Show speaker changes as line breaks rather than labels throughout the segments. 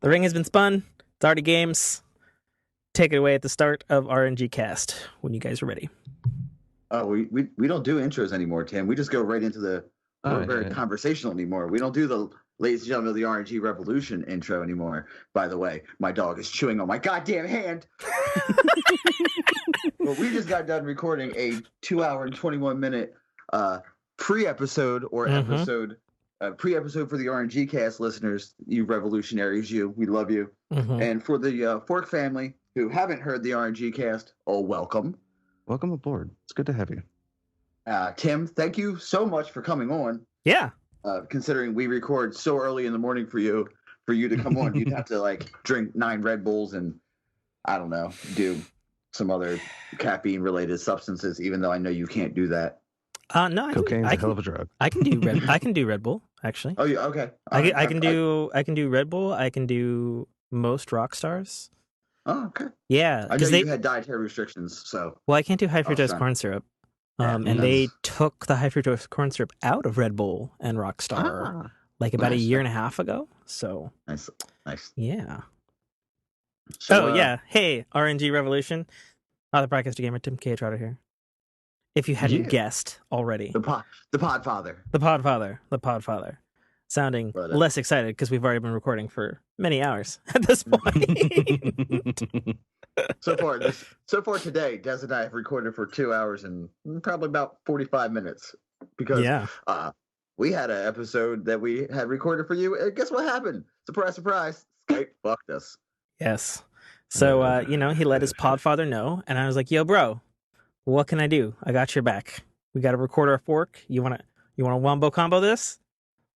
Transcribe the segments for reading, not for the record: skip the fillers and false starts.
The ring has been spun. It's already games. Take it away at the start of RngCast when you guys are ready.
Oh, we don't do intros anymore, Tim. We just go right into the. We're very conversational anymore. We don't do the ladies and gentlemen of the RNG Revolution intro anymore. By the way, my dog is chewing on my goddamn hand. Well, we just got done recording a 2-hour and 21-minute pre-episode or episode. Pre-episode for the RngCast listeners, you revolutionaries, we love you. And for the Fork family who haven't heard the RngCast, welcome.
Welcome aboard. It's good to have you.
Tim, thank you so much for coming on.
Yeah.
Considering we record so early in the morning for you to come on, you'd have to drink 9 Red Bulls and I don't know, do some other caffeine related substances, even though I know you can't do that.
No,
cocaine's a hell of a drug.
I can do Red Bull actually.
Oh yeah, okay.
I can do Red Bull. I can do most rock stars.
Oh, okay.
Yeah,
I know you had dietary restrictions, so.
Well, I can't do high fructose corn syrup. And they took the high fructose corn syrup out of Red Bull and Rockstar about a year and a half ago. So
nice.
Yeah.
So,
yeah. Hey, RNG Revolution. The podcaster gamer, Tim K A Trotter here. If you hadn't guessed already,
the podFather.
The podFather. Sounding less excited because we've already been recording for many hours at this point.
So far today, Des and I have recorded for 2 hours and probably about 45 minutes because we had an episode that we had recorded for you. And guess what happened? Surprise, surprise. Skype fucked us.
Yes. So, he let his podfather know. And I was like, yo, bro, what can I do? I got your back. We got to record our fork. You want to wombo combo this?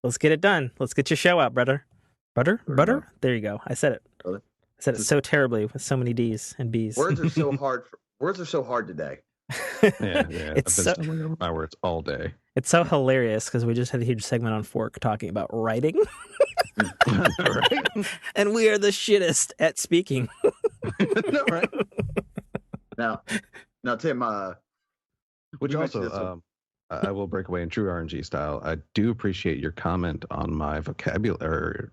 Let's get it done. Let's get your show out, brother. Butter? There you go. I said it. I said it so terribly with so many D's and B's.
Words are so hard. Words are so hard today.
Yeah.
It's
I've been stumbling over my words all day.
It's so hilarious because we just had a huge segment on Fork talking about writing.
Right?
And we are the shittest at speaking.
No, right? Now, Tim,
which also, I will break away in true RNG style. I do appreciate your comment on my vocabulary, or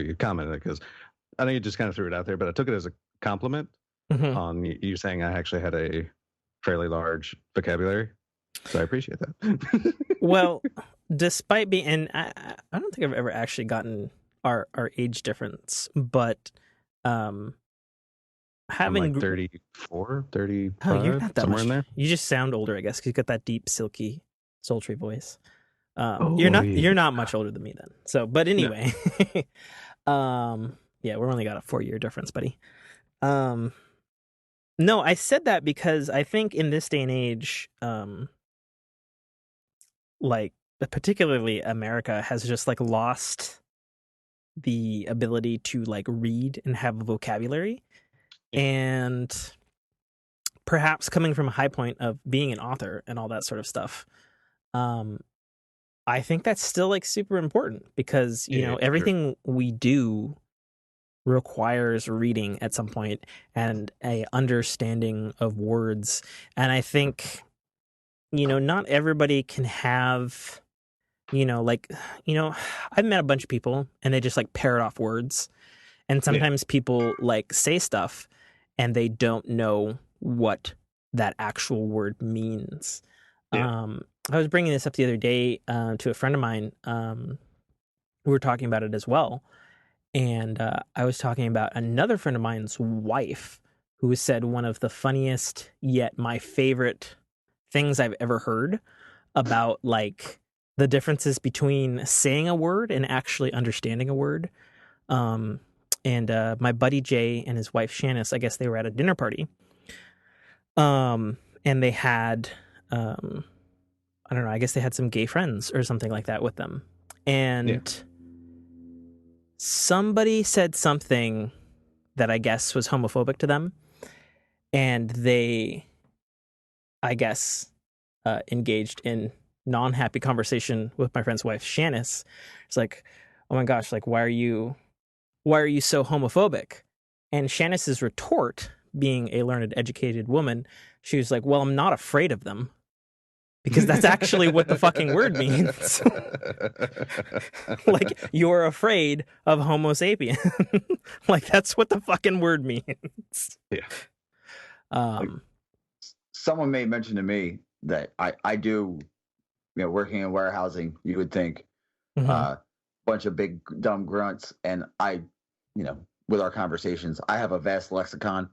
your comment, because I know you just kind of threw it out there, but I took it as a compliment on you saying I actually had a fairly large vocabulary. So I appreciate that.
Well, despite being, and I don't think I've ever actually gotten our age difference, but having
I'm 34, 35,
you're not that
somewhere
much.
in there.
You just sound older, I guess, because you've got that deep, silky, sultry voice. You're not much older than me then. So, but anyway, yeah, we're only got a 4-year difference, buddy. No, I said that because I think in this day and age, particularly America has just lost the ability to read and have a vocabulary. And perhaps coming from a high point of being an author and all that sort of stuff, I think that's still super important because, everything we do requires reading at some point and a understanding of words. And I think, not everybody can have, I've met a bunch of people and they just parrot off words. And sometimes people say stuff and they don't know what that actual word means. I was bringing this up the other day to a friend of mine. We were talking about it as well. And I was talking about another friend of mine's wife who said one of the funniest yet my favorite things I've ever heard about the differences between saying a word and actually understanding a word. And my buddy Jay and his wife Shanice, I guess they were at a dinner party. And they had, I don't know, I guess they had some gay friends or something like that with them. And somebody said something that I guess was homophobic to them. And they, I guess, engaged in non-happy conversation with my friend's wife, Shanice. It's like, oh my gosh, why are you so homophobic? And Shanice's retort, being a learned, educated woman, she was like, well, I'm not afraid of them. because that's actually what the fucking word means. Like, you're afraid of Homo sapien. Like, that's what the fucking word means.
Yeah.
Someone may mention to me that I do, working in warehousing, you would think bunch of big dumb grunts, and with our conversations, I have a vast lexicon.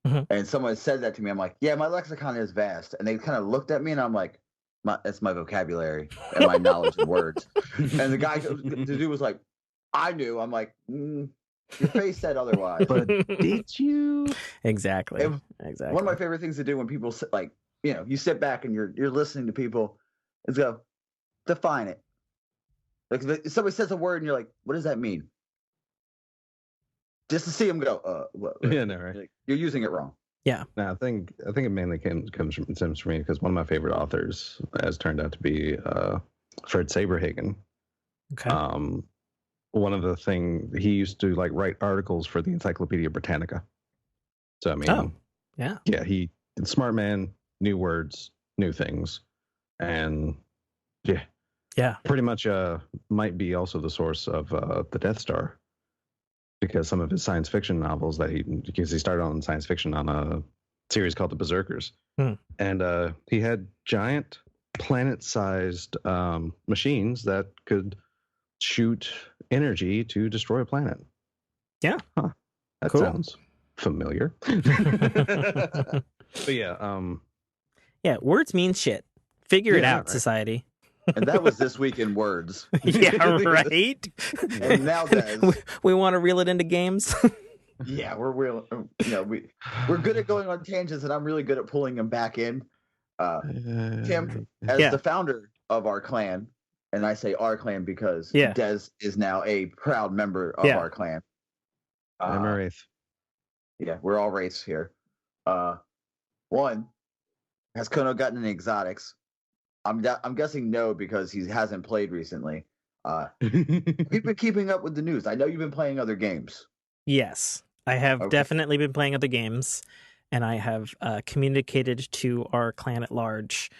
And someone said that to me. I'm like, yeah, my lexicon is vast. And they kind of looked at me, and I'm like, that's my vocabulary and my knowledge of words. And the dude was like, I knew. I'm like, your face said otherwise.
But did you?
Exactly.
One of my favorite things to do when people you sit back and you're listening to people is go, define it. Like if somebody says a word and you're like, what does that mean? Just to see them go, what?
Yeah, no, right.
You're using it wrong.
Yeah.
No, I think it mainly stems from me because one of my favorite authors has turned out to be Fred Saberhagen.
Okay.
One of the things he used to write articles for the Encyclopedia Britannica. So I mean, yeah, he smart man, new words, new things, and pretty much might be also the source of the Death Star. Because some of his science fiction novels because he started on science fiction on a series called The Berserkers. And he had giant planet-sized machines that could shoot energy to destroy a planet.
Yeah.
Huh. That
cool.
Sounds familiar. But
yeah, words mean shit. Figure it out, right. Society.
And that was this week in words.
Yeah, right.
And now, Des,
we want to reel it into games.
Yeah, we're real. We're good at going on tangents, and I'm really good at pulling them back in. Tim, as the founder of our clan, and I say our clan because Des is now a proud member of our clan.
I'm a wraith.
Yeah, we're all wraiths here. One, has Kono gotten any exotics? I'm guessing no, because he hasn't played recently. We've been keeping up with the news. I know you've been playing other games.
Yes, I have definitely been playing other games, and I have communicated to our clan at large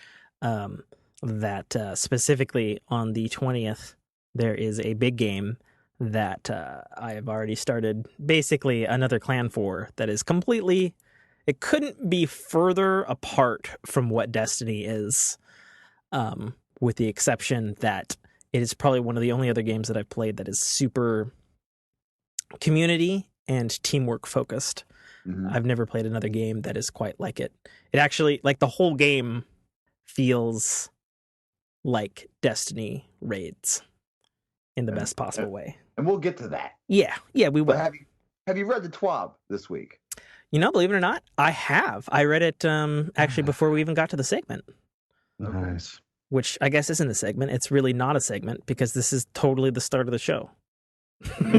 that specifically on the 20th, there is a big game that I have already started basically another clan for that is completely... It couldn't be further apart from what Destiny is. With the exception that it is probably one of the only other games that I've played that is super community and teamwork focused. I've never played another game that is quite like it. It actually, the whole game feels like Destiny raids in the best possible way.
And we'll get to that.
Yeah, we will.
But have you read the TWAB this week?
Believe it or not, I have. I read it actually before we even got to the segment.
Nice.
Which I guess isn't a segment. It's really not a segment because this is totally the start of the show.
We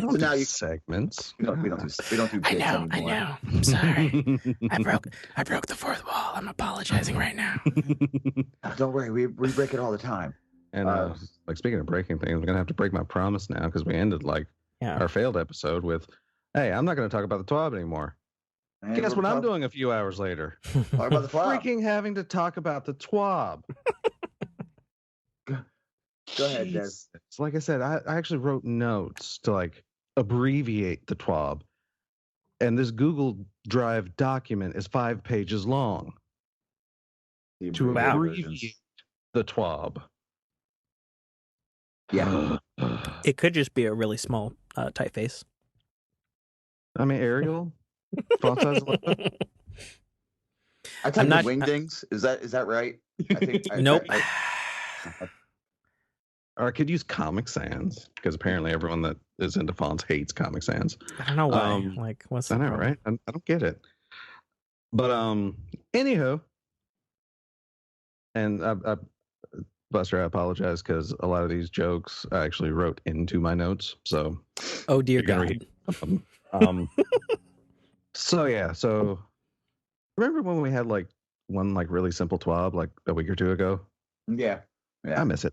don't do segments.
We don't do bits anymore.
I know. I'm sorry. I broke the fourth wall. I'm apologizing right now.
Don't worry. We break it all the time.
And speaking of breaking things, I'm gonna have to break my promise now because we ended our failed episode with, "Hey, I'm not gonna talk about the TWAB anymore." And guess what I'm doing a few hours later?
Talk about the TWAB.
Freaking having to talk about the TWAB.
Go ahead, Des.
So like I said, I actually wrote notes to abbreviate the TWAB. And this Google Drive document is 5 pages long. To abbreviate the TWAB.
Yeah.
It could just be a really small typeface.
I mean, Arial. Font size 11.
I typed the wingdings. Is that right? I think.
Nope.
Or I could use Comic Sans because apparently everyone that is into fonts hates Comic Sans.
I don't know why. What's the problem?
Right? I don't get it. But anywho, and Buster, I apologize because a lot of these jokes I actually wrote into my notes. So,
oh dear God.
So remember when we had one really simple TWAB a week or two ago?
Yeah.
I miss it.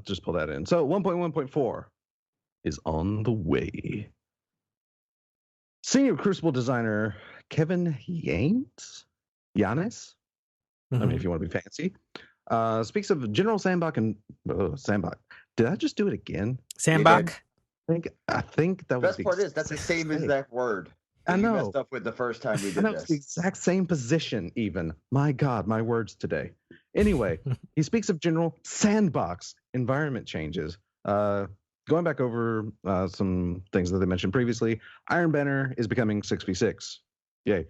Just pull that in. So 1.1.4 is on the way. Senior Crucible designer Kevin Yates Giannis. I mean, if you want to be fancy. Speaks of General Sandbach and Sandbach. Did I just do it again?
Sandbach?
I think that was
the best part is that's the same exact word.
I know.
You messed up with the first time we did this.
It's the exact same position, even. My God, my words today. Anyway, he speaks of General Sandbach's environment changes. Going back over some things that they mentioned previously, Iron Banner is becoming 6v6. Yay.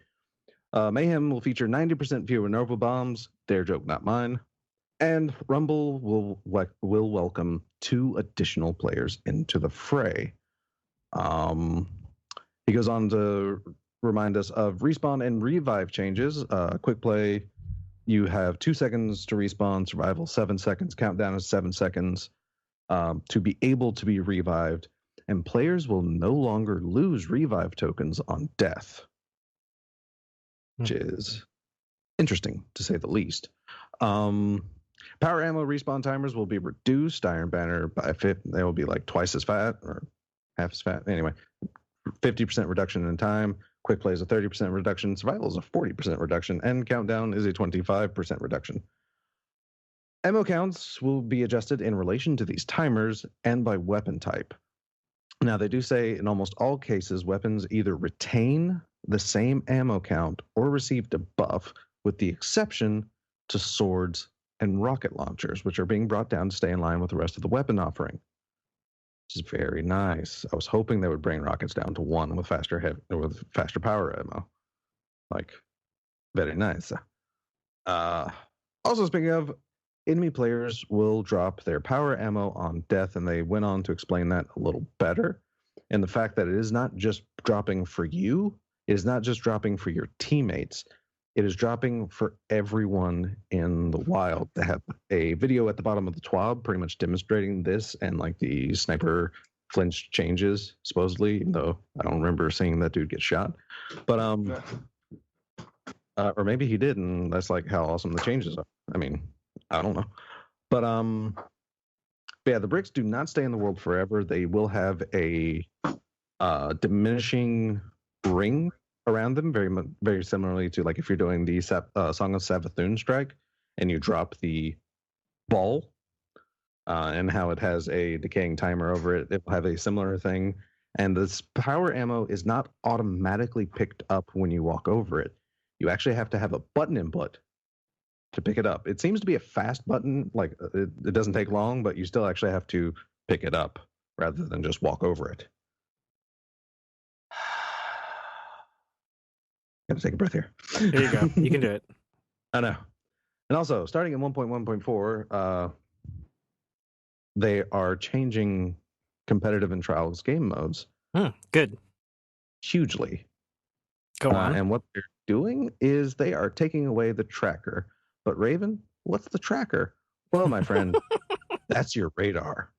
Mayhem will feature 90% fewer Nova bombs. Their joke, not mine. And Rumble will welcome 2 additional players into the fray. He goes on to remind us of respawn and revive changes. Quick play, you have 2 seconds to respawn. Survival, 7 seconds. Countdown is 7 seconds to be able to be revived. And players will no longer lose revive tokens on death, which is interesting to say the least. Power ammo respawn timers will be reduced. Iron Banner by 50, they will be like twice as fat or half as fat. Anyway, 50% reduction in time. Quick play is a 30% reduction. Survival is a 40% reduction. And countdown is a 25% reduction. Ammo counts will be adjusted in relation to these timers and by weapon type. Now, they do say in almost all cases, weapons either retain the same ammo count or receive a buff, with the exception to swords and rocket launchers, which are being brought down to stay in line with the rest of the weapon offering. Which is very nice. I was hoping they would bring rockets down to 1 with faster power ammo. Like, very nice. Also, speaking of, enemy players will drop their power ammo on death, and they went on to explain that a little better. And the fact that it is not just dropping for you, it is not just dropping for your teammates, it is dropping for everyone in the wild. They have a video at the bottom of the TWAB pretty much demonstrating this and like the sniper flinch changes, supposedly, even though I don't remember seeing that dude get shot. But or maybe he did, and that's like how awesome the changes are. I mean, I don't know. But yeah, the bricks do not stay in the world forever. They will have a diminishing ring around them, very similarly to like if you're doing the Song of Savathun strike and you drop the ball and how it has a decaying timer over it. It will have a similar thing. And this power ammo is not automatically picked up when you walk over it. You actually have to have a button input to pick it up. It seems to be a fast button, like it doesn't take long, but you still actually have to pick it up rather than just walk over it. Got to take a breath here.
There you go. You can do it.
I know. And also, starting in 1.1.4, they are changing competitive and trials game modes.
Good.
Hugely.
Go on.
And what they're doing is they are taking away the tracker. But Raven, what's the tracker? Well, my friend, that's your radar.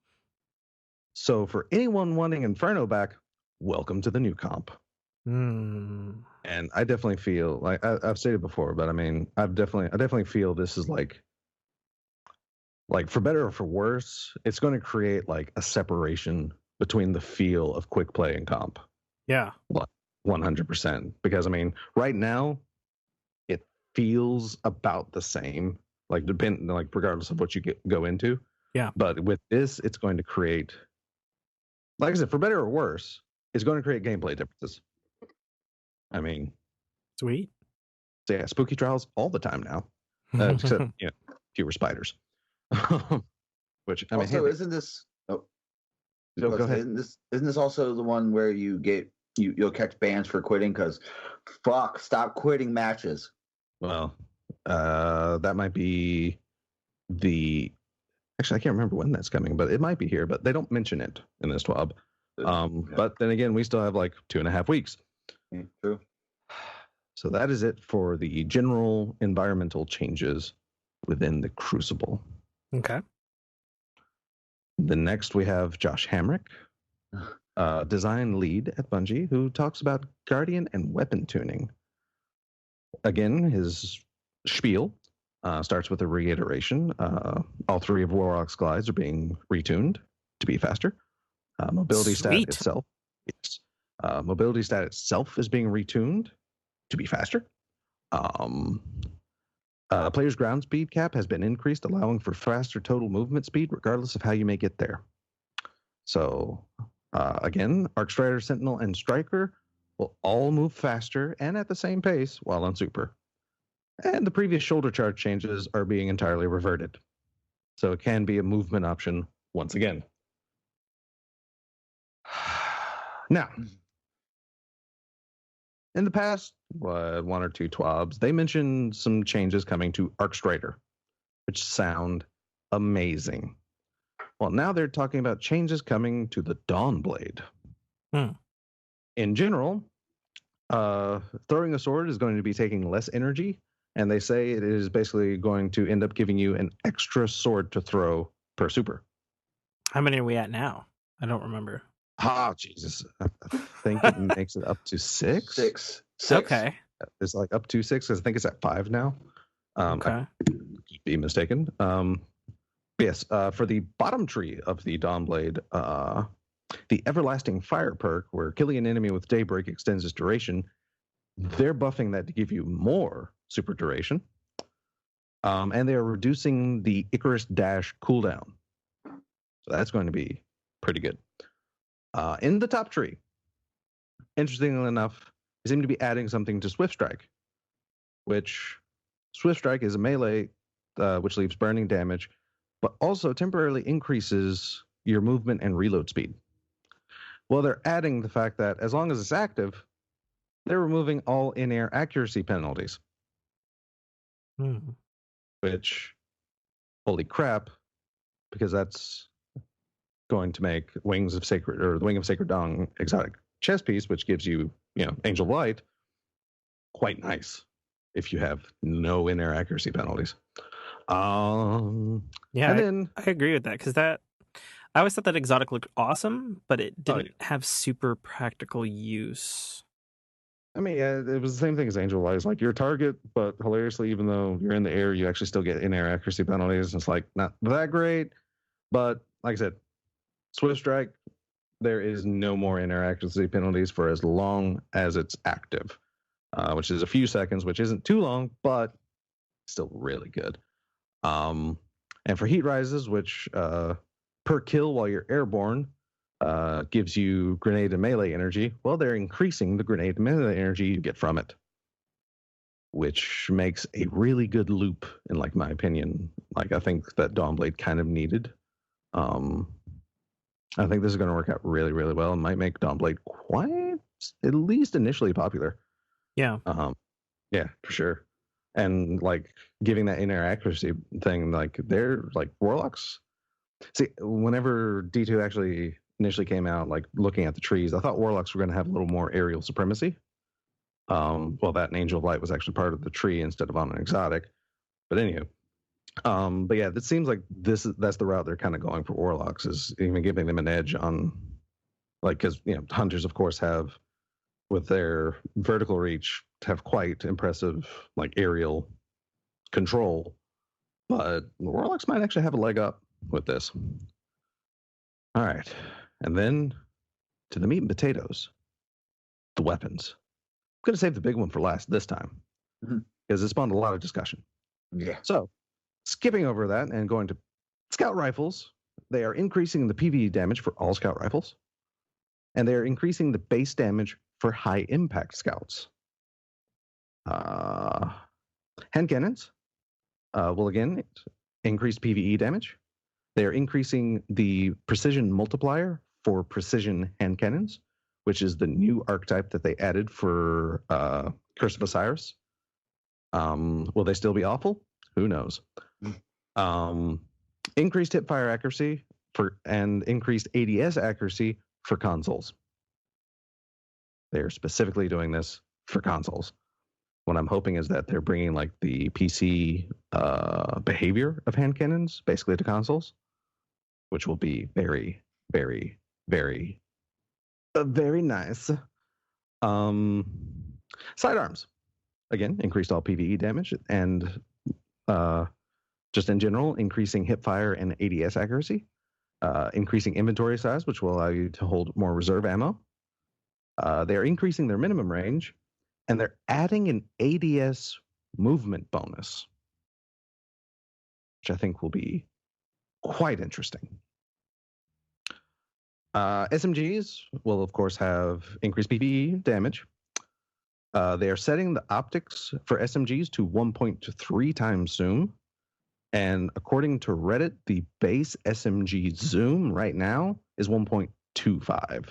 So for anyone wanting Inferno back, welcome to the new comp. And I definitely feel like I've stated before, but I mean, I definitely feel this is like for better or for worse, it's going to create like a separation between the feel of quick play and comp.
Yeah.
100%. Because I mean, right now, it feels about the same, like regardless of what you go into.
Yeah.
But with this, it's going to create, like I said, for better or worse, it's going to create gameplay differences. I mean,
sweet.
So yeah, spooky trials all the time now, except fewer spiders. Which I mean,
also, isn't this? Oh,
go ahead.
Isn't this also the one where you'll catch bans for quitting? Because stop quitting matches.
Well, that might be actually I can't remember when that's coming, but it might be here. But they don't mention it in this TWAB. But then again, we still have like 2.5 weeks.
True.
So that is it for the general environmental changes within the Crucible.
Okay.
The next we have Josh Hamrick, design lead at Bungie, who talks about Guardian and weapon tuning. Again, his spiel starts with a reiteration. All 3 of Warlock's glides are being retuned to be faster. Mobility stat itself is being retuned to be faster. Player's ground speed cap has been increased, allowing for faster total movement speed, regardless of how you may get there. So, again, Arc Strider, Sentinel, and Striker will all move faster and at the same pace while on Super. And the previous shoulder charge changes are being entirely reverted. So it can be a movement option once again. Now, in the past, one or two TWABs, they mentioned some changes coming to Arc Strider, which sound amazing. Well, now they're talking about changes coming to the Dawnblade. In general, throwing a sword is going to be taking less energy, and they say it is basically going to end up giving you an extra sword to throw per super.
How many are we at now? I don't remember.
Oh, Jesus. I think it makes it up to 6.
Six.
Okay.
It's like up to 6. I think it's at 5 now.
Okay.
I could be mistaken. Yes, for the bottom tree of the Dawnblade, the Everlasting Fire perk, where killing an enemy with Daybreak extends its duration, they're buffing that to give you more super duration. And they are reducing the Icarus Dash cooldown. So that's going to be pretty good. In the top tree, interestingly enough, they seem to be adding something to Swift Strike, which Swift Strike is a melee which leaves burning damage, but also temporarily increases your movement and reload speed. Well, they're adding the fact that as long as it's active, they're removing all in-air accuracy penalties. Which, holy crap, because that's going to make the Wing of Sacred Dawn exotic chest piece, which gives you, Angel of Light, quite nice if you have no in-air accuracy penalties.
Yeah, and then, I agree with that, because I always thought that exotic looked awesome, but it didn't have super practical use.
I mean, it was the same thing as Angel of Light. It's like your target, but hilariously, even though you're in the air, you actually still get in-air accuracy penalties. It's like not that great, but like I said, Swift Strike, there is no more in-air accuracy penalties for as long as it's active, which is a few seconds, which isn't too long, but still really good. And for Heat Rises, which per kill while you're airborne gives you grenade and melee energy, well, they're increasing the grenade and melee energy you get from it, which makes a really good loop, in my opinion. I think that Dawnblade kind of needed. I think this is going to work out really, really well and might make Dawnblade quite, at least initially, popular.
Yeah.
Yeah, for sure. And giving that in-air accuracy thing, they're Warlocks. See, whenever D2 actually initially came out, looking at the trees, I thought Warlocks were going to have a little more aerial supremacy. Well, that and Angel of Light was actually part of the tree instead of on an exotic. But anywho. But yeah, it seems like that's the route they're kind of going for Warlocks, is even giving them an edge on, because Hunters of course have, with their vertical reach, have quite impressive aerial control, but Warlocks might actually have a leg up with this. All right, and then to the meat and potatoes, the weapons. I'm going to save the big one for last this time, because it spawned a lot of discussion.
Yeah.
So, skipping over that and going to Scout Rifles, they are increasing the PvE damage for all Scout Rifles, and they are increasing the base damage for high impact Scouts. Hand cannons will again increase PvE damage. They are increasing the precision multiplier for precision hand cannons, which is the new archetype that they added for Curse of Osiris. Will they still be awful? Who knows? Increased hipfire accuracy and increased ADS accuracy for consoles. They're specifically doing this for consoles. What I'm hoping is that they're bringing the PC behavior of hand cannons basically to consoles, which will be very, very, very, very nice. Sidearms, again, increased all PvE damage and just in general, increasing hipfire and ADS accuracy, increasing inventory size, which will allow you to hold more reserve ammo. They're increasing their minimum range And they're adding an ADS movement bonus, which I think will be quite interesting. SMGs will, of course, have increased PvE damage. They are setting the optics for SMGs to 1.3 times zoom. And according to Reddit, the base SMG zoom right now is 1.25.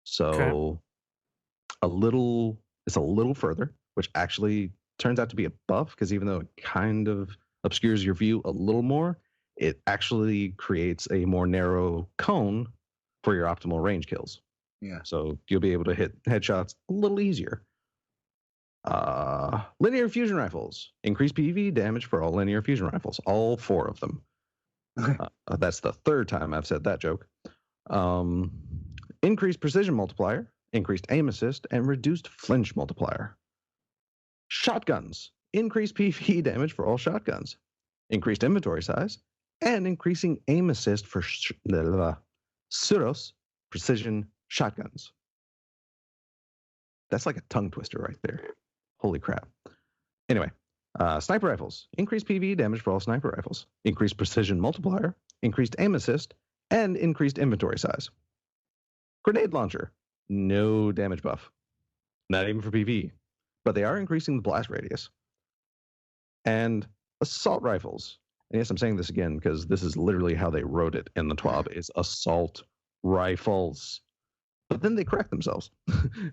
So it's a little further, which actually turns out to be a buff, because even though it kind of obscures your view a little more, it actually creates a more narrow cone for your optimal range kills.
Yeah.
So you'll be able to hit headshots a little easier. Linear fusion rifles. Increase PvE damage for all linear fusion rifles. All 4 of them. That's the 3rd time I've said that joke. Increased precision multiplier, increased aim assist, and reduced flinch multiplier. Shotguns. Increased PvE damage for all shotguns. Increased inventory size, and increasing aim assist for Suros precision shotguns. That's like a tongue twister right there. Holy crap. Anyway, sniper rifles. Increased PvE damage for all sniper rifles. Increased precision multiplier, increased aim assist, and increased inventory size. Grenade launcher. No damage buff. Not even for PvE. But they are increasing the blast radius. And assault rifles. And yes, I'm saying this again because this is literally how they wrote it in the TWAB, is assault rifles. But then they correct themselves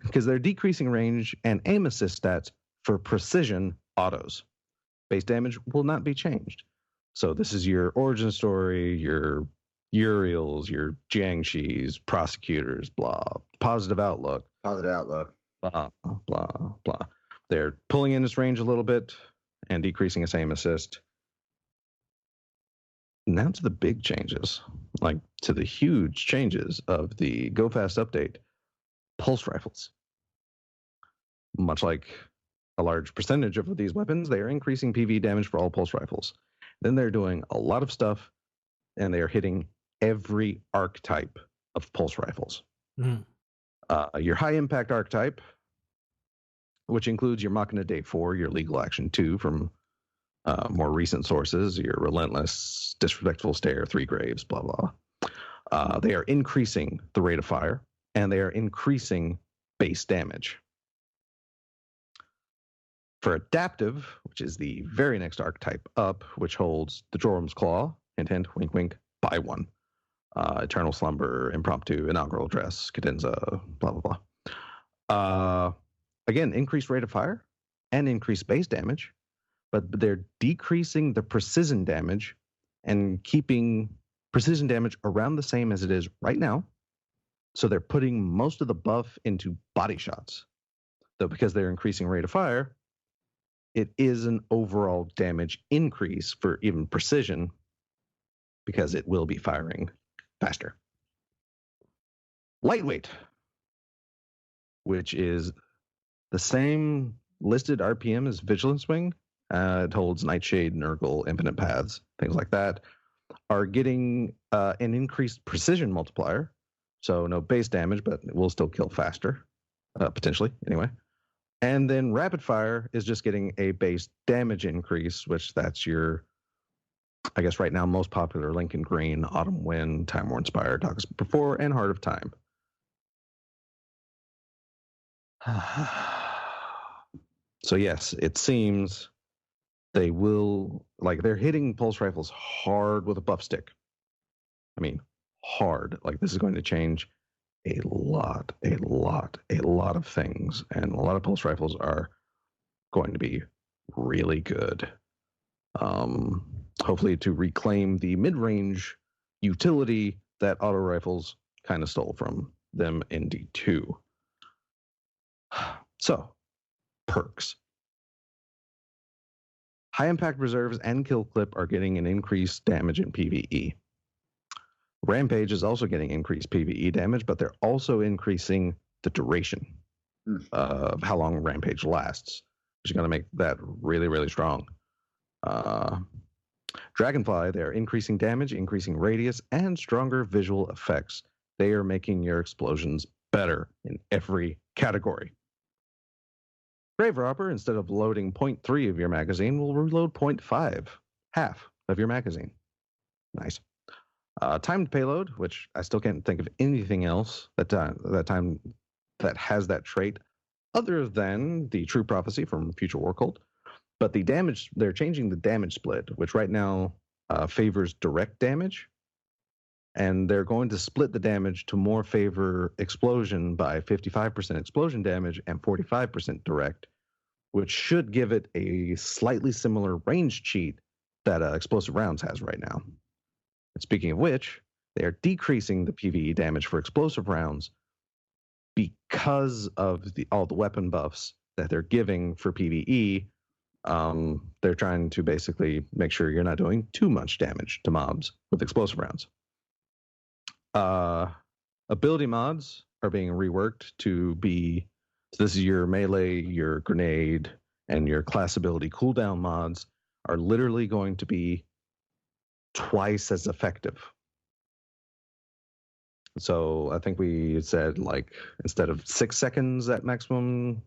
because they're decreasing range and aim assist stats for precision autos. Base damage will not be changed. So this is your origin story, your Uriels, your Jiangxis, prosecutors, blah, positive outlook.
Positive outlook.
Blah, blah, blah. They're pulling in its range a little bit and decreasing its aim assist. Now to the big changes, like to the huge changes of the Go Fast update. Pulse rifles. Much like a large percentage of these weapons, they are increasing PvE damage for all pulse rifles. Then they're doing a lot of stuff, and they are hitting every archetype of pulse rifles. Your high impact archetype, which includes your Machina Day 4, your Legal Action 2 from more recent sources, your Relentless, Disrespectful Stare, 3 Graves, blah, blah. They are increasing the rate of fire, and they are increasing base damage. For adaptive, which is the very next archetype up, which holds the Jorum's Claw, hint, hint, wink, wink, buy one. Eternal Slumber, Impromptu, Inaugural Dress, Cadenza, blah, blah, blah. Again, increased rate of fire and increased base damage, but they're decreasing the precision damage and keeping precision damage around the same as it is right now. So they're putting most of the buff into body shots. Though because they're increasing rate of fire, it is an overall damage increase for even precision because it will be firing faster. Lightweight, which is the same listed RPM as Vigilance Wing. It holds Nightshade, Nurgle, Infinite Paths, things like that, are getting an increased precision multiplier. So no base damage, but it will still kill faster, potentially, anyway. And then Rapid Fire is just getting a base damage increase, which that's your, I guess right now, most popular Lincoln Green, Autumn Wind, Time Worn Spire, Darkest Before, and Heart of Time. So yes, it seems they will, like, they're hitting pulse rifles hard with a buff stick. I mean, hard. Like, this is going to change a lot of things, and a lot of pulse rifles are going to be really good. Hopefully to reclaim the mid-range utility that auto rifles kind of stole from them in D2. So, perks. High impact reserves and kill clip are getting an increased damage in PvE. Rampage is also getting increased PvE damage, but they're also increasing the duration of how long Rampage lasts, which is going to make that really, really strong. Dragonfly, they're increasing damage, increasing radius, and stronger visual effects. They are making your explosions better in every category. Graver Hopper, instead of loading 0.3 of your magazine, will reload 0.5, half of your magazine. Nice. Timed payload, which I still can't think of anything else that has that trait other than the True Prophecy from Future War Cult. But the damage, they're changing the damage split, which right now favors direct damage. And they're going to split the damage to more favor explosion by 55% explosion damage and 45% direct, which should give it a slightly similar range cheat that Explosive Rounds has right now. And speaking of which, they are decreasing the PvE damage for Explosive Rounds because of all the weapon buffs that they're giving for PvE. They're trying to basically make sure you're not doing too much damage to mobs with Explosive Rounds. Ability mods are being reworked to be, so this is your melee, your grenade, and your class ability cooldown mods are literally going to be twice as effective. So I think we said, like, instead of 6 seconds at maximum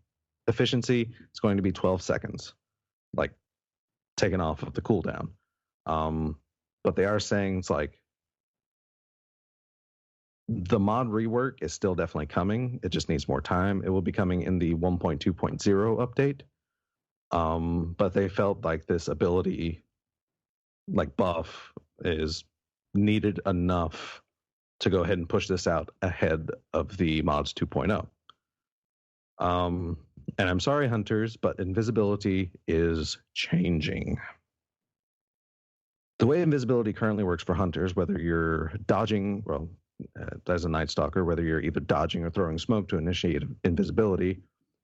efficiency, it's going to be 12 seconds, like taken off of the cooldown. But they are saying it's like the mod rework is still definitely coming. It just needs more time. It will be coming in the 1.2.0 update. But they felt like this ability, like buff, is needed enough to go ahead and push this out ahead of the mods 2.0. And I'm sorry, hunters, but invisibility is changing. The way invisibility currently works for hunters, whether you're dodging, well, as a Night Stalker, whether you're either dodging or throwing smoke to initiate invisibility,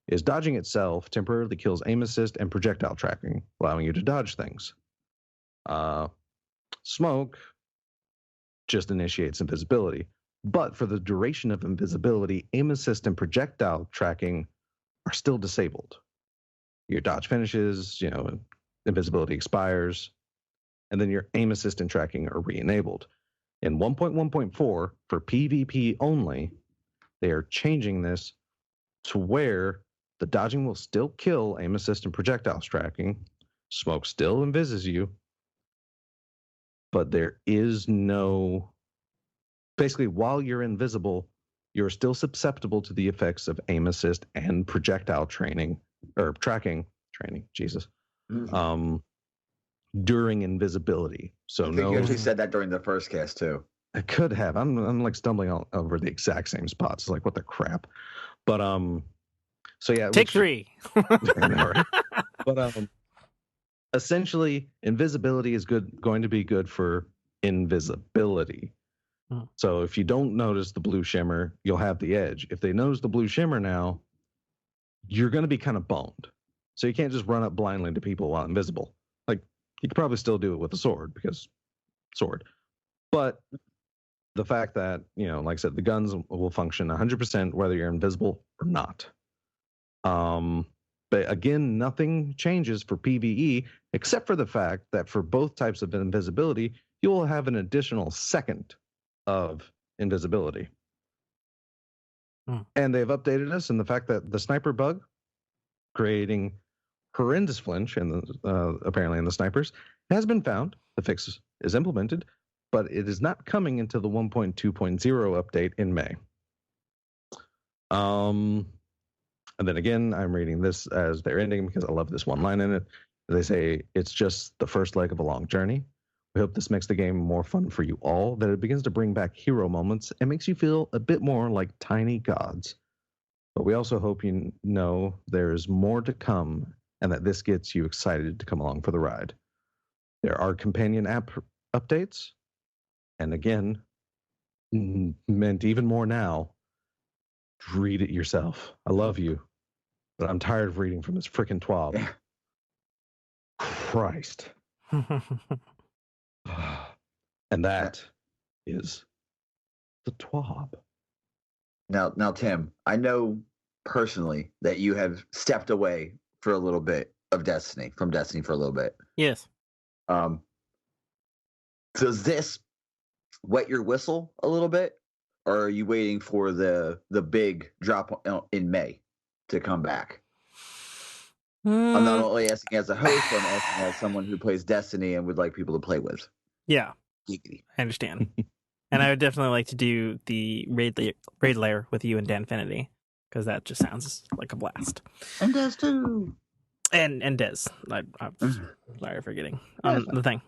is dodging itself temporarily kills aim assist and projectile tracking, allowing you to dodge things. Smoke just initiates invisibility. But for the duration of invisibility, aim assist and projectile tracking are still disabled. Your dodge finishes, invisibility expires, and then your aim assist and tracking are re-enabled. In 1.1.4, for PvP only, they are changing this to where the dodging will still kill aim assist and projectile tracking. Smoke still invises you, but there is no... Basically, while you're invisible, you're still susceptible to the effects of aim assist and projectile tracking, Jesus. Mm-hmm. During invisibility. So
I think you actually said that during the first cast too.
I could have. I'm like stumbling all over the exact same spots. Like, what the crap? But so yeah.
Take 3.
But essentially, invisibility is going to be good for invisibility. So if you don't notice the blue shimmer, you'll have the edge. If they notice the blue shimmer now, you're going to be kind of boned. So you can't just run up blindly into people while invisible. Like, you could probably still do it with a sword because sword. But the fact that, like I said, the guns will function 100% whether you're invisible or not. But again, nothing changes for PvE except for the fact that for both types of invisibility, you will have an additional second of invisibility. And they've updated us in the fact that the sniper bug, creating horrendous flinch and apparently in the snipers, has been found. The fix is implemented, but it is not coming until the 1.2.0 update in May. And then again, I'm reading this as their ending because I love this one line in it. They say, it's just the first leg of a long journey. We hope this makes the game more fun for you all, that it begins to bring back hero moments and makes you feel a bit more like tiny gods. But we also hope you know there's more to come and that this gets you excited to come along for the ride. There are companion app updates. And again, meant even more now, read it yourself. I love you, but I'm tired of reading from this frickin' twab.
Yeah.
Christ. And that is the twab.
Now, Tim, I know personally that you have stepped away for a little bit from Destiny for a little bit.
Yes.
Does this wet your whistle a little bit, or are you waiting for the big drop in May to come back? I'm not only asking as a host, but I'm asking as someone who plays Destiny and would like people to play with.
Yeah,
Geekity.
I understand. And I would definitely like to do the raid layer with you and Danfinity, because that just sounds like a blast.
And Des too.
And Des. I'm sorry for forgetting the thing.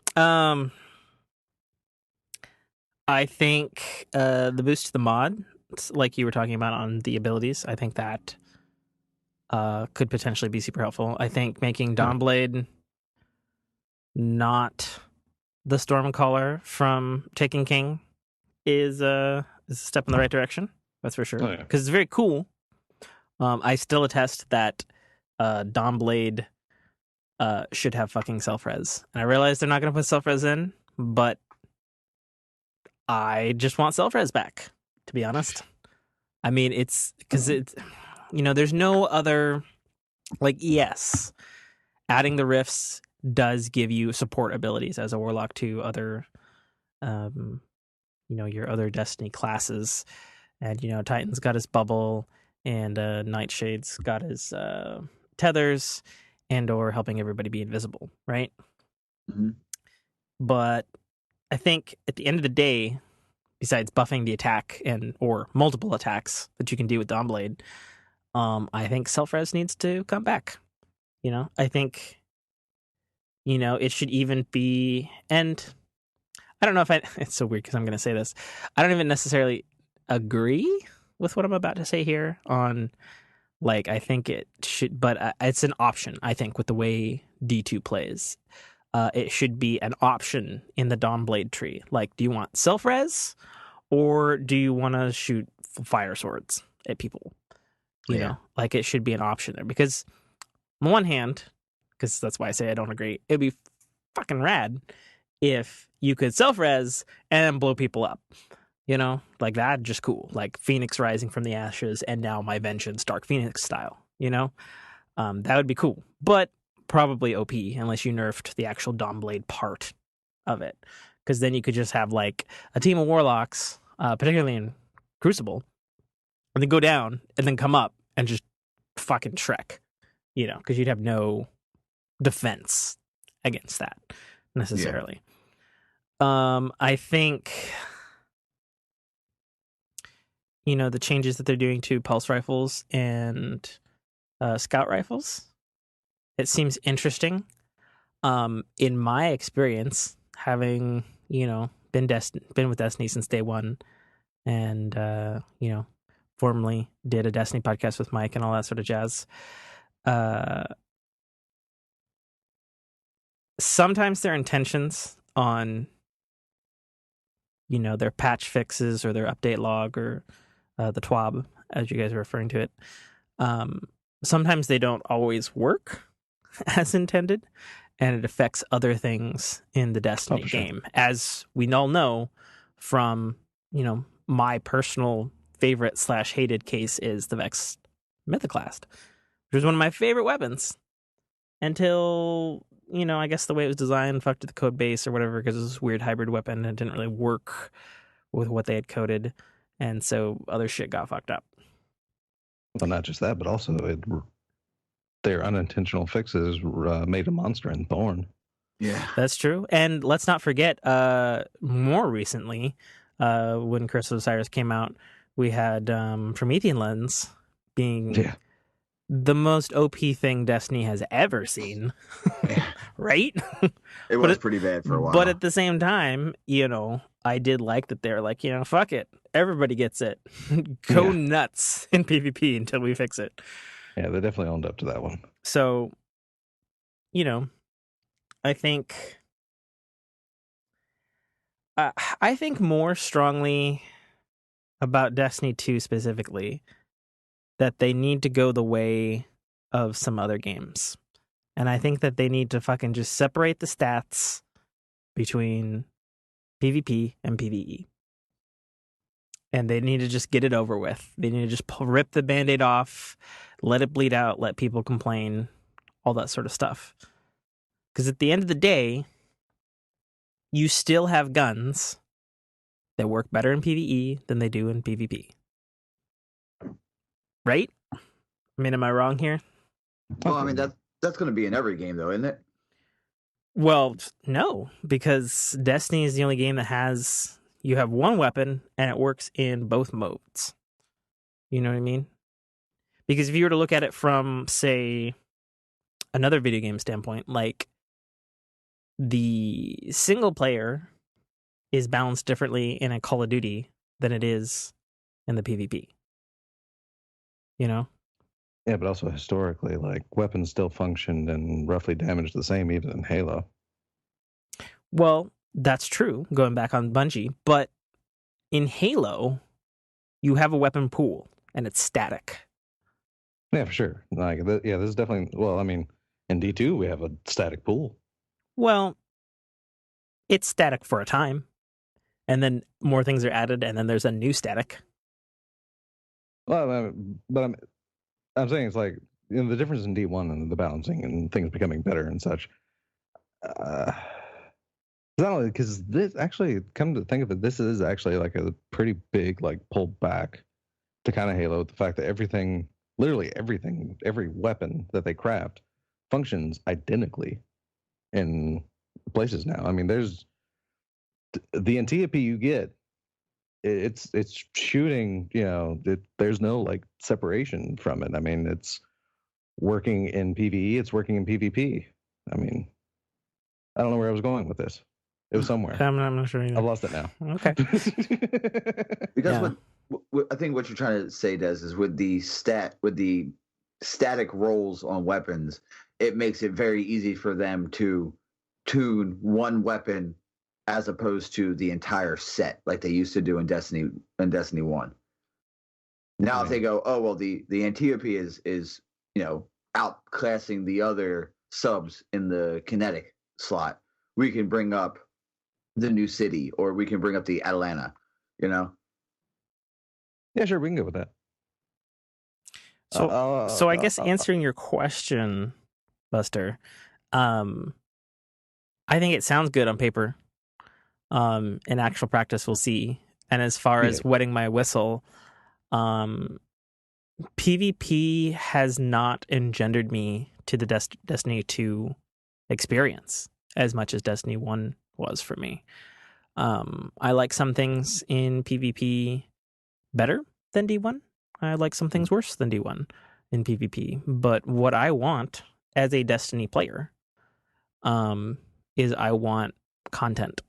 I think the boost to the mod, like you were talking about on the abilities, I think that could potentially be super helpful. I think making Dawnblade not the Stormcaller from Taken King is a step in the right direction. That's for sure. Because it's very cool. I still attest that Dawnblade should have fucking self-res. And I realize they're not going to put self-res in, but I just want self-res back, to be honest. I mean, it's because it's, there's no other, like, yes, adding the rifts does give you support abilities as a warlock to other, your other Destiny classes. And, Titan's got his bubble, and Nightshade's got his tethers, and or helping everybody be invisible, right?
Mm-hmm.
But I think at the end of the day, besides buffing the attack or multiple attacks that you can do with Dawnblade, I think self-res needs to come back. I think, it should even be, and I don't know if it's so weird because I'm going to say this. I don't even necessarily agree with what I'm about to say here on, like, I think it should, but it's an option, I think, with the way D2 plays. It should be an option in the Dawnblade tree. Like, do you want self-res or do you want to shoot fire swords at people? You know, like, it should be an option there because on the one hand, because that's why I say I don't agree, it'd be fucking rad if you could self-res and blow people up. Like that, just cool. Like Phoenix rising from the ashes and now my vengeance, Dark Phoenix style, that would be cool. But probably OP unless you nerfed the actual Dawnblade part of it. Because then you could just have like a team of warlocks, particularly in Crucible, and then go down and then come up and just fucking Shrek, because you'd have no defense against that necessarily. I think, the changes that they're doing to pulse rifles and scout rifles, it seems interesting. In my experience, having, been with Destiny since day one, and, formerly did a Destiny podcast with Mike and all that sort of jazz. Sometimes their intentions on, their patch fixes or their update log or the TWAB, as you guys are referring to it, sometimes they don't always work as intended, and it affects other things in the Destiny game. As we all know from, my personal favorite / hated case is the Vex Mythoclast, which was one of my favorite weapons until, I guess the way it was designed fucked with the code base or whatever, because it was this weird hybrid weapon and it didn't really work with what they had coded. And so other shit got fucked up.
Well, not just that, but also their unintentional fixes made a monster in Thorn.
Yeah,
that's true. And let's not forget, more recently, when Curse of Osiris came out, we had Promethean Lens being the most OP thing Destiny has ever seen. Right?
It was pretty bad for a while.
But at the same time, I did like that they're like, fuck it. Everybody gets it. Go nuts in PvP until we fix it.
Yeah, they definitely owned up to that one.
So, I think more strongly about Destiny 2 specifically that they need to go the way of some other games. And I think that they need to fucking just separate the stats between PvP and PvE. And they need to just get it over with. They need to just rip the Band-Aid off, let it bleed out, let people complain, all that sort of stuff. Because at the end of the day, you still have guns that work better in PvE than they do in PvP. Right? I mean, am I wrong here?
Well, I mean, That's going to be in every game, though, isn't it?
Well, no, because Destiny is the only game that you have one weapon and it works in both modes. You know what I mean? Because if you were to look at it from, say, another video game standpoint, like the single player is balanced differently in a Call of Duty than it is in the PvP. You know?
Yeah, but also historically, like, weapons still functioned and roughly damaged the same even in Halo.
Well, that's true, going back on Bungie, but in Halo, you have a weapon pool and it's static.
Yeah, for sure. Like, this is definitely, well, I mean, in D2, we have a static pool.
Well, it's static for a time, and then more things are added, and then there's a new static.
Well, but I'm saying it's like, the difference in D1 and the balancing and things becoming better and such. Not only because this actually, come to think of it, this is actually like a pretty big like pull back to kind of Halo. The fact that literally everything, every weapon that they craft functions identically in places now. I mean, there's the Antiope you get. It's shooting. There's no like separation from it. I mean, it's working in PvE. It's working in PvP. I mean, I don't know where I was going with this. It was somewhere.
I'm not sure either.
I've lost it now.
Okay.
Because what I think what you're trying to say, Des, is with the static rolls on weapons, it makes it very easy for them to tune one weapon as opposed to the entire set like they used to do in Destiny 1. Now if they go, oh well, the Antiope is outclassing the other subs in the kinetic slot, we can bring up the new city, or we can bring up the Atlanta,
Yeah, sure, we can go with that.
So I guess answering your question, Buster, I think it sounds good on paper. In actual practice, we'll see. And as far as wetting my whistle, PvP has not engendered me to the Destiny 2 experience as much as Destiny 1 was for me. I like some things in PvP better than D1. I like some things worse than D1 in PvP. But what I want as a Destiny player is I want content.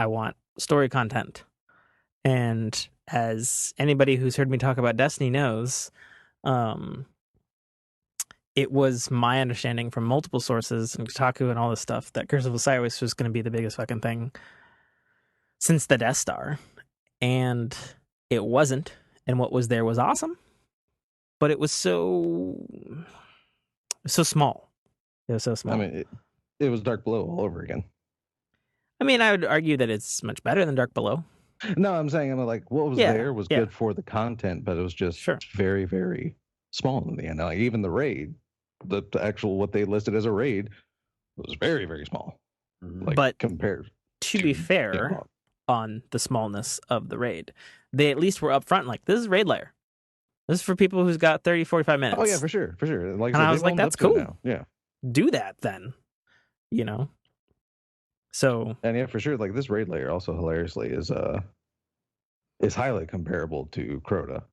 I want story content. And as anybody who's heard me talk about Destiny knows, it was my understanding from multiple sources and Kotaku and all this stuff that Curse of Osiris was going to be the biggest fucking thing since the Death Star. And it wasn't. And what was there was awesome. But it was so small. It was so small.
I mean, it was Dark Below all over again.
I mean, I would argue that it's much better than Dark Below.
No, I'm saying, like, what was there was good for the content, but it was just very, very small in the end. Like, even the raid, the actual, what they listed as a raid, was very, very small. Like,
but
compared
to be fair, on the smallness of the raid, they at least were upfront, like, this is raid layer. This is for people who's got 30, 45 minutes.
Oh, yeah, for sure. Like,
and I was like, that's cool.
Yeah.
Do that then, So,
and yeah, for sure, like, this raid layer also hilariously is highly comparable to Crota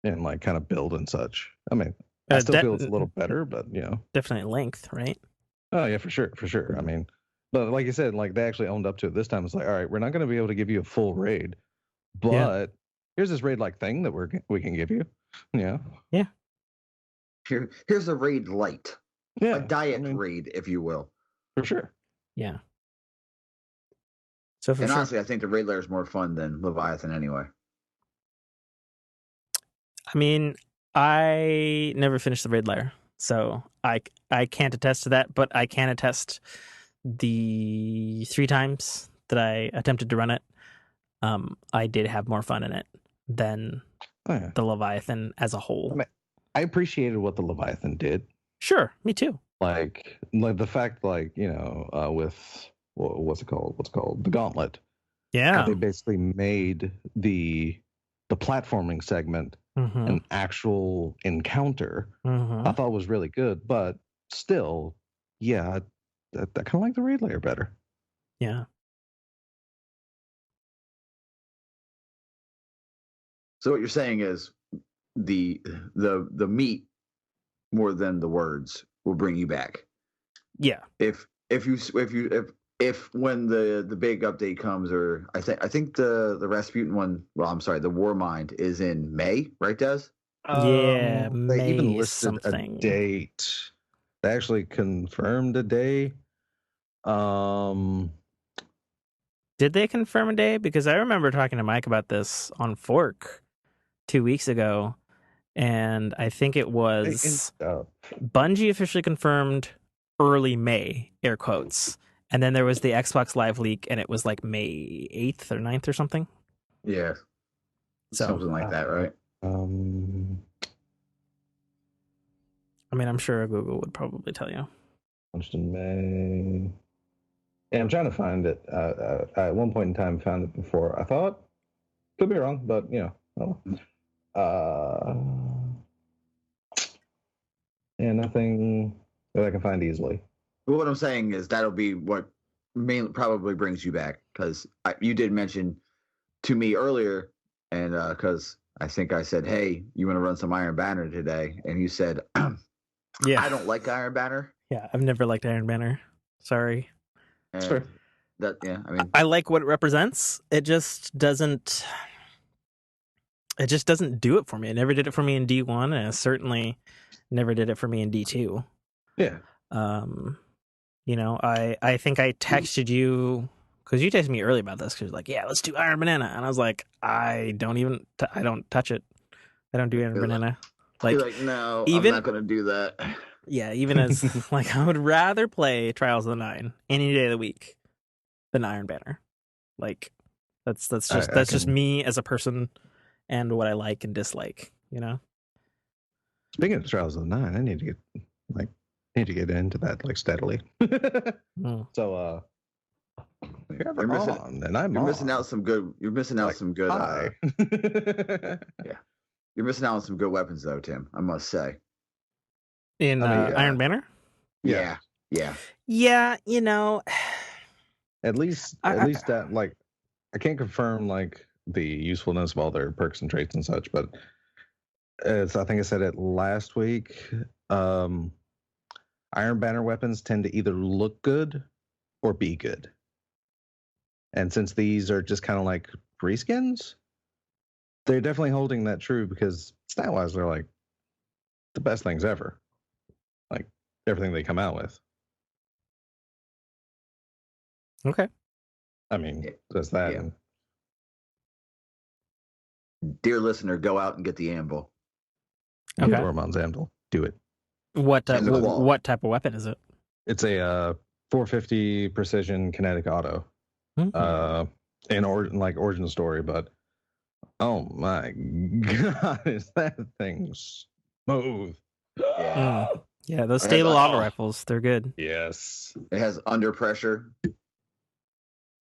and like kind of build and such. I mean, I still feel it's a little better, but
definitely length, right?
Oh yeah, for sure. I mean, but like you said, like, they actually owned up to it this time. It's like, all right, we're not going to be able to give you a full raid, but here's this raid like thing that we can give you. Yeah.
Here's a raid light.
Yeah.
A diet raid, if you will.
For sure.
Yeah. So
honestly, I think the raid layer is more fun than Leviathan anyway.
I mean, I never finished the raid layer, so I can't attest to that, but I can attest the 3 times that I attempted to run it, I did have more fun in it than the Leviathan as a whole.
I mean, I appreciated what the Leviathan did.
Sure, me too.
Like the fact, like, with what's it called? The Gauntlet.
Yeah.
They basically made the platforming segment an actual encounter, I thought was really good. But still, yeah, I kind of like the raid layer better.
Yeah.
So what you're saying is the meat more than the words will bring you back.
Yeah.
If when the big update comes, or I think the Rasputin one, well, I'm sorry, the Warmind is in May, right, Des?
Yeah,
They even
May
listed
something.
a date. They actually confirmed a day.
Did they confirm a day? Because I remember talking to Mike about this on Fork 2 weeks ago, and I think it was Bungie officially confirmed early May, air quotes. And then there was the Xbox Live leak, and it was like May 8th or 9th or something.
Yeah. Something like that, right?
I mean, I'm sure Google would probably tell you.
Launched in May. Yeah, I'm trying to find it. I at one point in time found it before. I thought, could be wrong, but and nothing that I can find easily.
Well, what I'm saying is that'll be what mainly probably brings you back, because you did mention to me earlier, and because I think I said, "Hey, you want to run some Iron Banner today?" And you said,
"Yeah,
I don't like Iron Banner."
Yeah, I've never liked Iron Banner. Sorry.
Sure. I mean,
I like what it represents. It just doesn't. It just doesn't do it for me. It never did it for me in D1, and it certainly never did it for me in D2.
Yeah.
I think I texted you because you texted me early about this, because like, yeah, let's do Iron Banana, and I was like, I don't touch it. I don't do Iron Banana.
You're like, no,
even,
I'm not gonna do that.
Yeah, even as like, I would rather play Trials of the Nine any day of the week than Iron Banner. Like, that's just me as a person and what I like and dislike.
Speaking of Trials of the Nine, I need to get into that like steadily. So you're missing out some good. You're missing out some good. Yeah, you're missing out on some good weapons though, Tim. I must say.
Iron Banner.
Yeah.
At least that, like, I can't confirm like the usefulness of all their perks and traits and such, but I think I said it last week. Iron Banner weapons tend to either look good or be good. And since these are just kind of like reskins, they're definitely holding that true, because stat-wise, they're like the best things ever. Like everything they come out with.
Okay.
I mean, just that.
Yeah. Dear listener, go out and get the anvil.
Okay. Ormon's anvil. Do it.
What type of weapon is it?
It's a 450 precision kinetic auto. In origin story, but oh my god, is that thing smooth?
Yeah, those stable auto rifles, they're good.
Yes.
It has under pressure.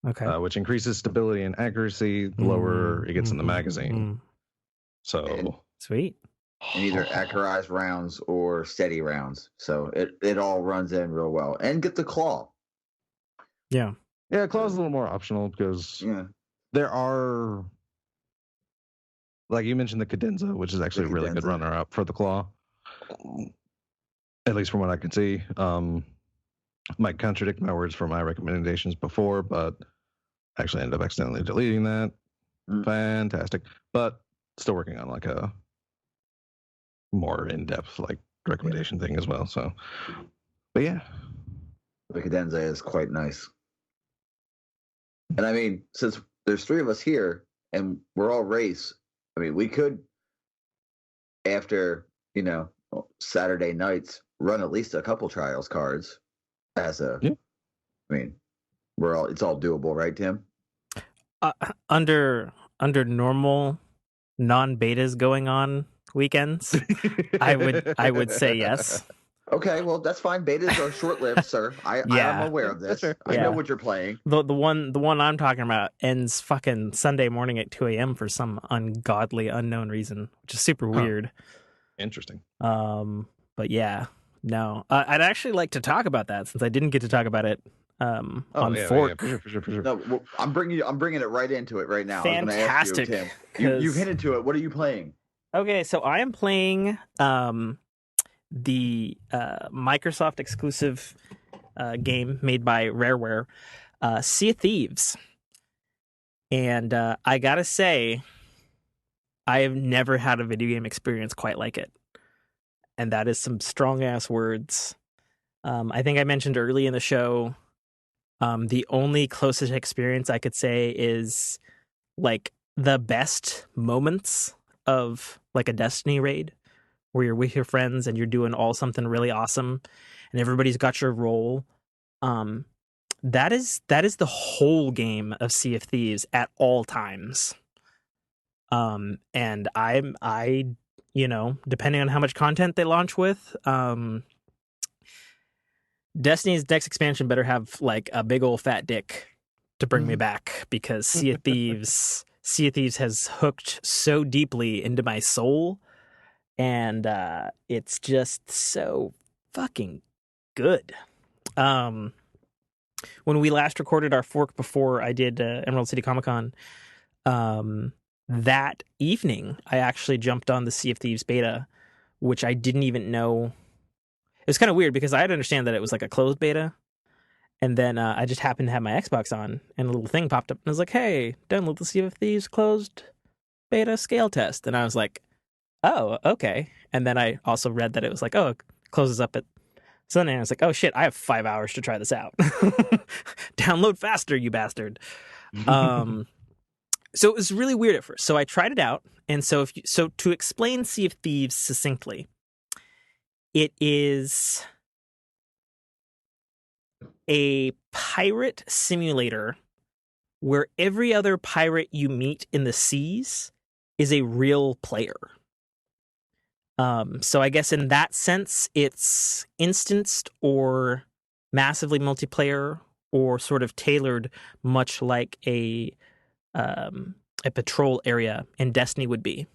Okay.
Which increases stability and accuracy the lower it gets in the magazine. So
sweet.
And either accurized rounds or steady rounds. So it all runs in real well. And get the claw.
Yeah.
Yeah, claw's a little more optional, because there are, like you mentioned, the cadenza, which is actually a really good runner-up for the claw. At least from what I can see. Might contradict my words for my recommendations before, but actually ended up accidentally deleting that. Fantastic. But still working on like a more in-depth like recommendation thing as well. So, but yeah.
The cadenza is quite nice. And I mean, since there's 3 of us here and we're all race, I mean, we could, after, Saturday nights, run at least a couple trials cards as a, I mean, it's all doable, right, Tim?
Under normal non-betas going on weekends, I would say yes.
Okay, well that's fine. Betas are short-lived, sir. I am aware of this. I know what you're playing.
The one I'm talking about ends fucking Sunday morning at 2 a.m. for some ungodly unknown reason, which is super weird.
Interesting.
But yeah, no, I'd actually like to talk about that since I didn't get to talk about it on Fork.
For sure.
No, well, I'm bringing it right into it right now.
Fantastic.
I was going to ask you, Tim. You hinted to it. What are you playing?
Okay, so I am playing the Microsoft exclusive game made by Rareware, Sea of Thieves. And I gotta say, I have never had a video game experience quite like it. And that is some strong ass words. I think I mentioned early in the show, the only closest experience I could say is like the best moments of like a Destiny raid where you're with your friends and you're doing all something really awesome and everybody's got your role. That is the whole game of Sea of Thieves at all times. And I depending on how much content they launch with, Destiny's next expansion better have like a big old fat dick to bring me back, because Sea of Thieves has hooked so deeply into my soul, and it's just so fucking good. When we last recorded our Fork before I did Emerald City Comic Con, that evening I actually jumped on the Sea of Thieves beta, which I didn't even know. It was kind of weird because I had to understand that it was like a closed beta. And then I just happened to have my Xbox on, and a little thing popped up and I was like, hey, download the Sea of Thieves closed beta scale test. And I was like, oh, okay. And then I also read that it was like, oh, it closes up at Sunday. And I was like, oh shit, I have 5 hours to try this out. Download faster, you bastard. So it was really weird at first. So I tried it out. And so to explain Sea of Thieves succinctly, it is a pirate simulator where every other pirate you meet in the seas is a real player. So I guess in that sense, it's instanced or massively multiplayer, or sort of tailored much like a patrol area in Destiny would be.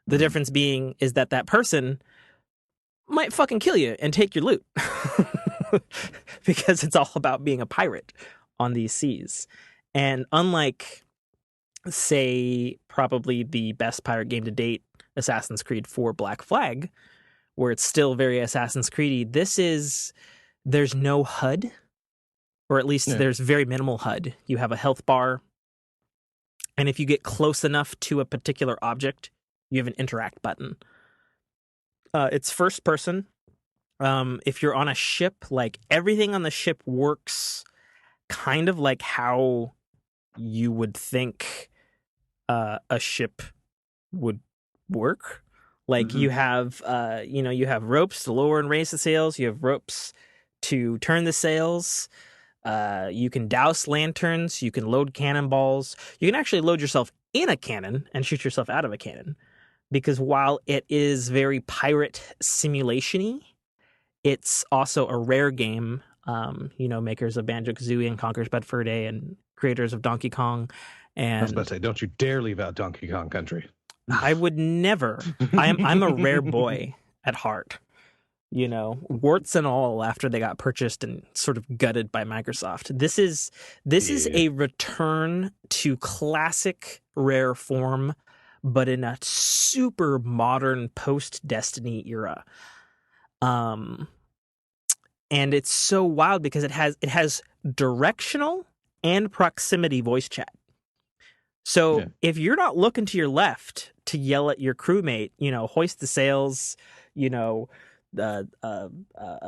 The difference being is that person might fucking kill you and take your loot. Because it's all about being a pirate on these seas. And unlike, say, probably the best pirate game to date, Assassin's Creed 4 Black Flag, where it's still very Assassin's Creed-y, there's no HUD, or at least there's very minimal HUD. You have a health bar, and if you get close enough to a particular object, you have an interact button. It's first person. If you're on a ship, like everything on the ship works kind of like how you would think a ship would work. Like you have, you have ropes to lower and raise the sails. You have ropes to turn the sails. You can douse lanterns. You can load cannonballs. You can actually load yourself in a cannon and shoot yourself out of a cannon. Because while it is very pirate simulation-y, it's also a rare game. Makers of Banjo-Kazooie and Conker's Bad Fur Day and creators of Donkey Kong. And
I was about to say, don't you dare leave out Donkey Kong Country.
I would never. I'm a rare boy at heart. Warts and all, after they got purchased and sort of gutted by Microsoft. This is a return to classic rare form, but in a super modern post-Destiny era. And it's so wild because it has directional and proximity voice chat. So if you're not looking to your left to yell at your crewmate, hoist the sails,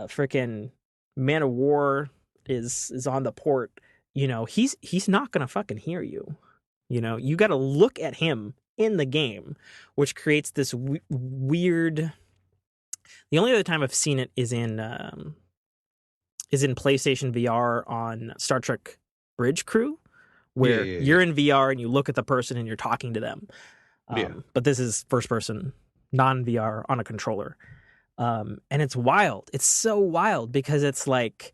freaking man of war is on the port, he's not gonna fucking hear you. You got to look at him in the game, which creates this weird. The only other time I've seen it is in PlayStation VR on Star Trek Bridge Crew, where you're in VR and you look at the person and you're talking to them. But this is first person, non VR on a controller. And it's wild. It's so wild because it's like,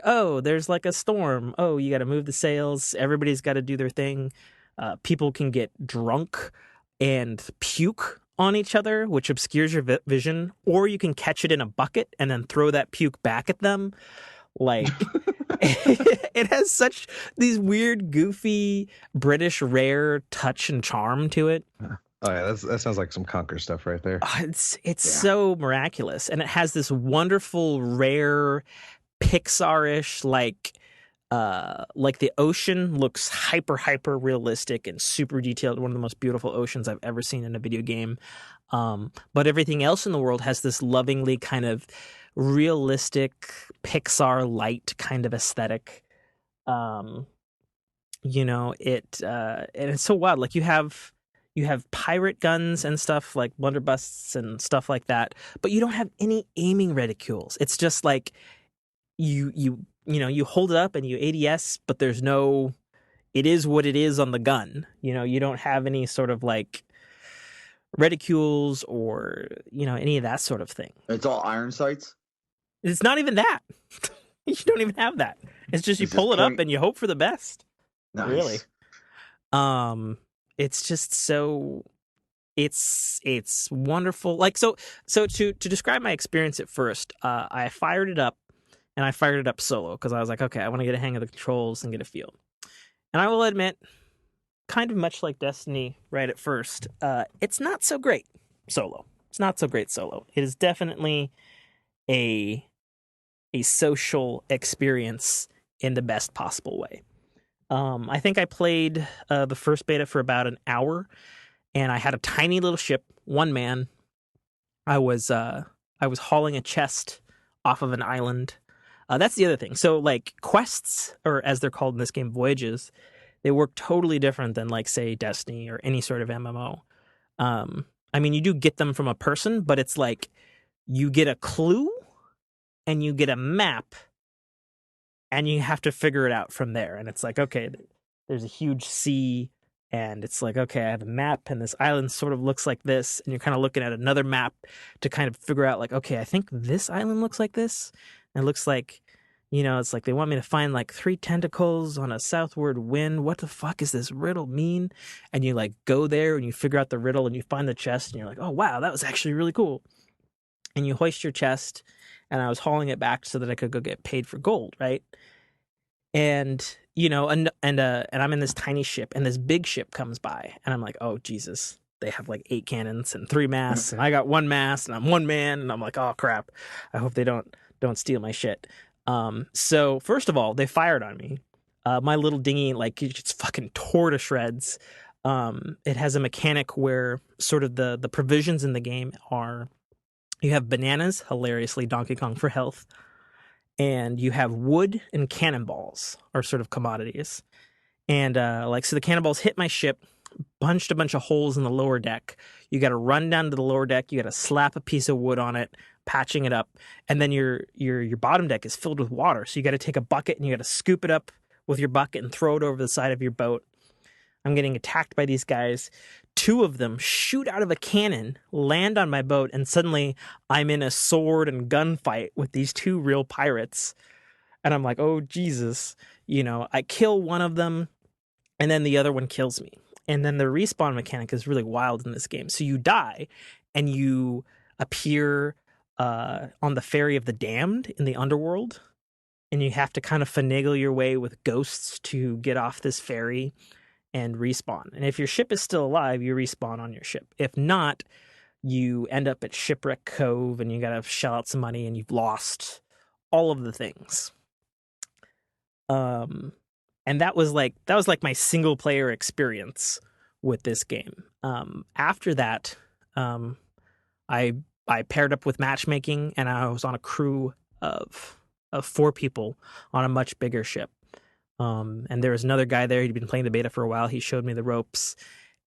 oh, there's like a storm. Oh, you got to move the sails. Everybody's got to do their thing. People can get drunk and puke on each other, which obscures your vision. Or you can catch it in a bucket and then throw that puke back at them. Like, it has such these weird, goofy, British rare touch and charm to it.
Oh yeah, that sounds like some Conquer stuff right there.
It's so miraculous, and it has this wonderful, rare, Pixar-ish like the ocean looks hyper realistic and super detailed. One of the most beautiful oceans I've ever seen in a video game. But everything else in the world has this lovingly kind of realistic Pixar light kind of aesthetic. And it's so wild. Like you have pirate guns and stuff like blunderbusses and stuff like that, but you don't have any aiming reticules. It's just like you hold it up and you ADS, but there's no, it is what it is on the gun. You don't have any sort of like reticules or, any of that sort of thing.
It's all iron sights?
It's not even that. You don't even have that. It's just you pull it up and you hope for the best.
Nice.
Really. It's just so it's wonderful. Like so to describe my experience at first, I fired it up and I fired it up solo because I was like, okay, I want to get a hang of the controls and get a feel. And I will admit, kind of much like Destiny right at first, it's not so great solo. It's not so great solo. It is definitely a social experience in the best possible way. I think I played the first beta for about an hour, and I had a tiny little ship, one man. I was hauling a chest off of an island. That's the other thing. So, like, quests, or as they're called in this game, voyages, they work totally different than, like, say, Destiny or any sort of MMO. I mean, you do get them from a person, but it's like you get a clue and you get a map, and you have to figure it out from there. And it's like, okay, there's a huge sea, and it's like, okay, I have a map, and this island sort of looks like this, and you're kind of looking at another map to kind of figure out, like, okay, I think this island looks like this, and it looks like, it's like they want me to find, like, 3 tentacles on a southward wind. What the fuck does this riddle mean? And you, like, go there, and you figure out the riddle, and you find the chest, and you're like, oh, wow, that was actually really cool. And you hoist your chest, and I was hauling it back so that I could go get paid for gold, right? And and I'm in this tiny ship, and this big ship comes by, and I'm like, oh Jesus, they have like 8 cannons and 3 masts, and I got 1 mast, and I'm 1 man, and I'm like, oh crap, I hope they don't steal my shit. So first of all, they fired on me. My little dinghy, like, it just fucking tore to shreds. It has a mechanic where sort of the provisions in the game are, you have bananas, hilariously Donkey Kong for health, and you have wood and cannonballs are sort of commodities. And so the cannonballs hit my ship, punched a bunch of holes in the lower deck. You got to run down to the lower deck. You got to slap a piece of wood on it, patching it up, and then your bottom deck is filled with water. So you got to take a bucket and you got to scoop it up with your bucket and throw it over the side of your boat. I'm getting attacked by these guys. 2 of them shoot out of a cannon, land on my boat, and suddenly I'm in a sword and gunfight with these 2 real pirates. And I'm like, oh, Jesus. I kill one of them, and then the other one kills me. And then the respawn mechanic is really wild in this game. So you die, and you appear on the Ferry of the Damned in the underworld, and you have to kind of finagle your way with ghosts to get off this ferry and respawn. And if your ship is still alive, you respawn on your ship. If not, you end up at Shipwreck Cove, and you gotta shell out some money, and you've lost all of the things. And that was like my single player experience with this game. After that, I paired up with matchmaking, and I was on a crew of 4 people on a much bigger ship. And there was another guy there. He'd been playing the beta for a while. He showed me the ropes,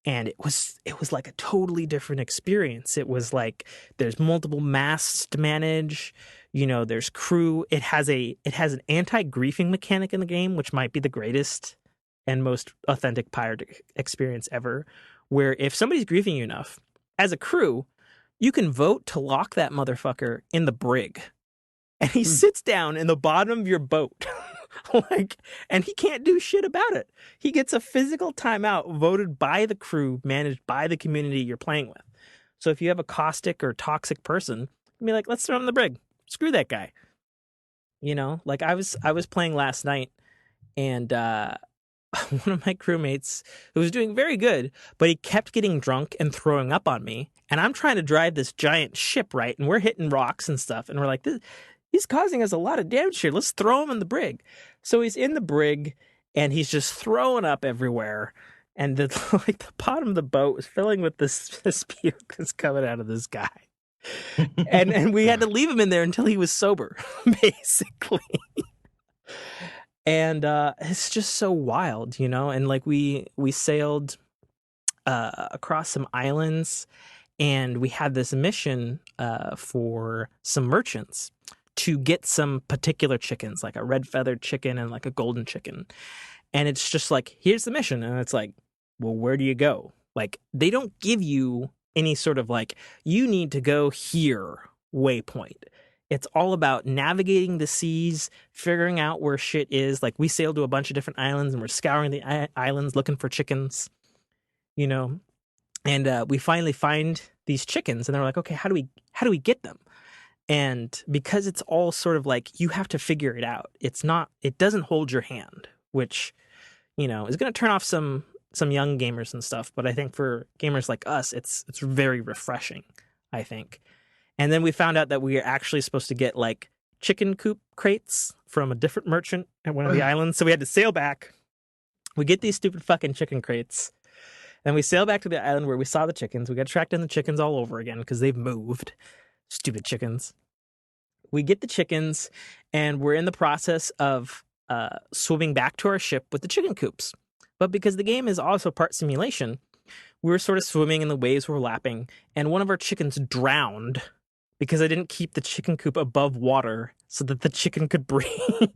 and it was like a totally different experience. It was like there's multiple masts to manage. There's crew. It has an anti-griefing mechanic in the game, which might be the greatest and most authentic pirate experience ever. Where if somebody's griefing you enough, as a crew, you can vote to lock that motherfucker in the brig. And he sits down in the bottom of your boat. And he can't do shit about it. He gets a physical timeout voted by the crew, managed by the community you're playing with. So if you have a caustic or toxic person, be like, let's throw him in the brig. Screw that guy. Like I was playing last night, and one of my crewmates who was doing very good, but he kept getting drunk and throwing up on me. And I'm trying to drive this giant ship, right? And we're hitting rocks and stuff. And we're like, he's causing us a lot of damage here. Let's throw him in the brig. So he's in the brig, and he's just throwing up everywhere. And the bottom of the boat was filling with this puke that's coming out of this guy. and we had to leave him in there until he was sober, basically. And it's just so wild, And like we sailed across some islands, and we had this mission for some merchants to get some particular chickens, like a red feathered chicken and like a golden chicken. And it's just like, here's the mission. And it's like, well, where do you go? Like, they don't give you any sort of like, you need to go here waypoint. It's all about navigating the seas, figuring out where shit is. Like, we sailed to a bunch of different islands, and we're scouring the islands looking for chickens, And we finally find these chickens, and they're like, okay, how do we get them? And because it's all sort of like, you have to figure it out. It doesn't hold your hand, which, is going to turn off some young gamers and stuff. But I think for gamers like us, it's very refreshing, I think. And then we found out that we are actually supposed to get like chicken coop crates from a different merchant at one of the islands. So we had to sail back. We get these stupid fucking chicken crates. Then we sail back to the island where we saw the chickens. We got to track down the chickens all over again because they've moved. Stupid chickens. We get the chickens, and we're in the process of swimming back to our ship with the chicken coops. But because the game is also part simulation, we were sort of swimming and the waves were lapping, and one of our chickens drowned because I didn't keep the chicken coop above water so that the chicken could breathe.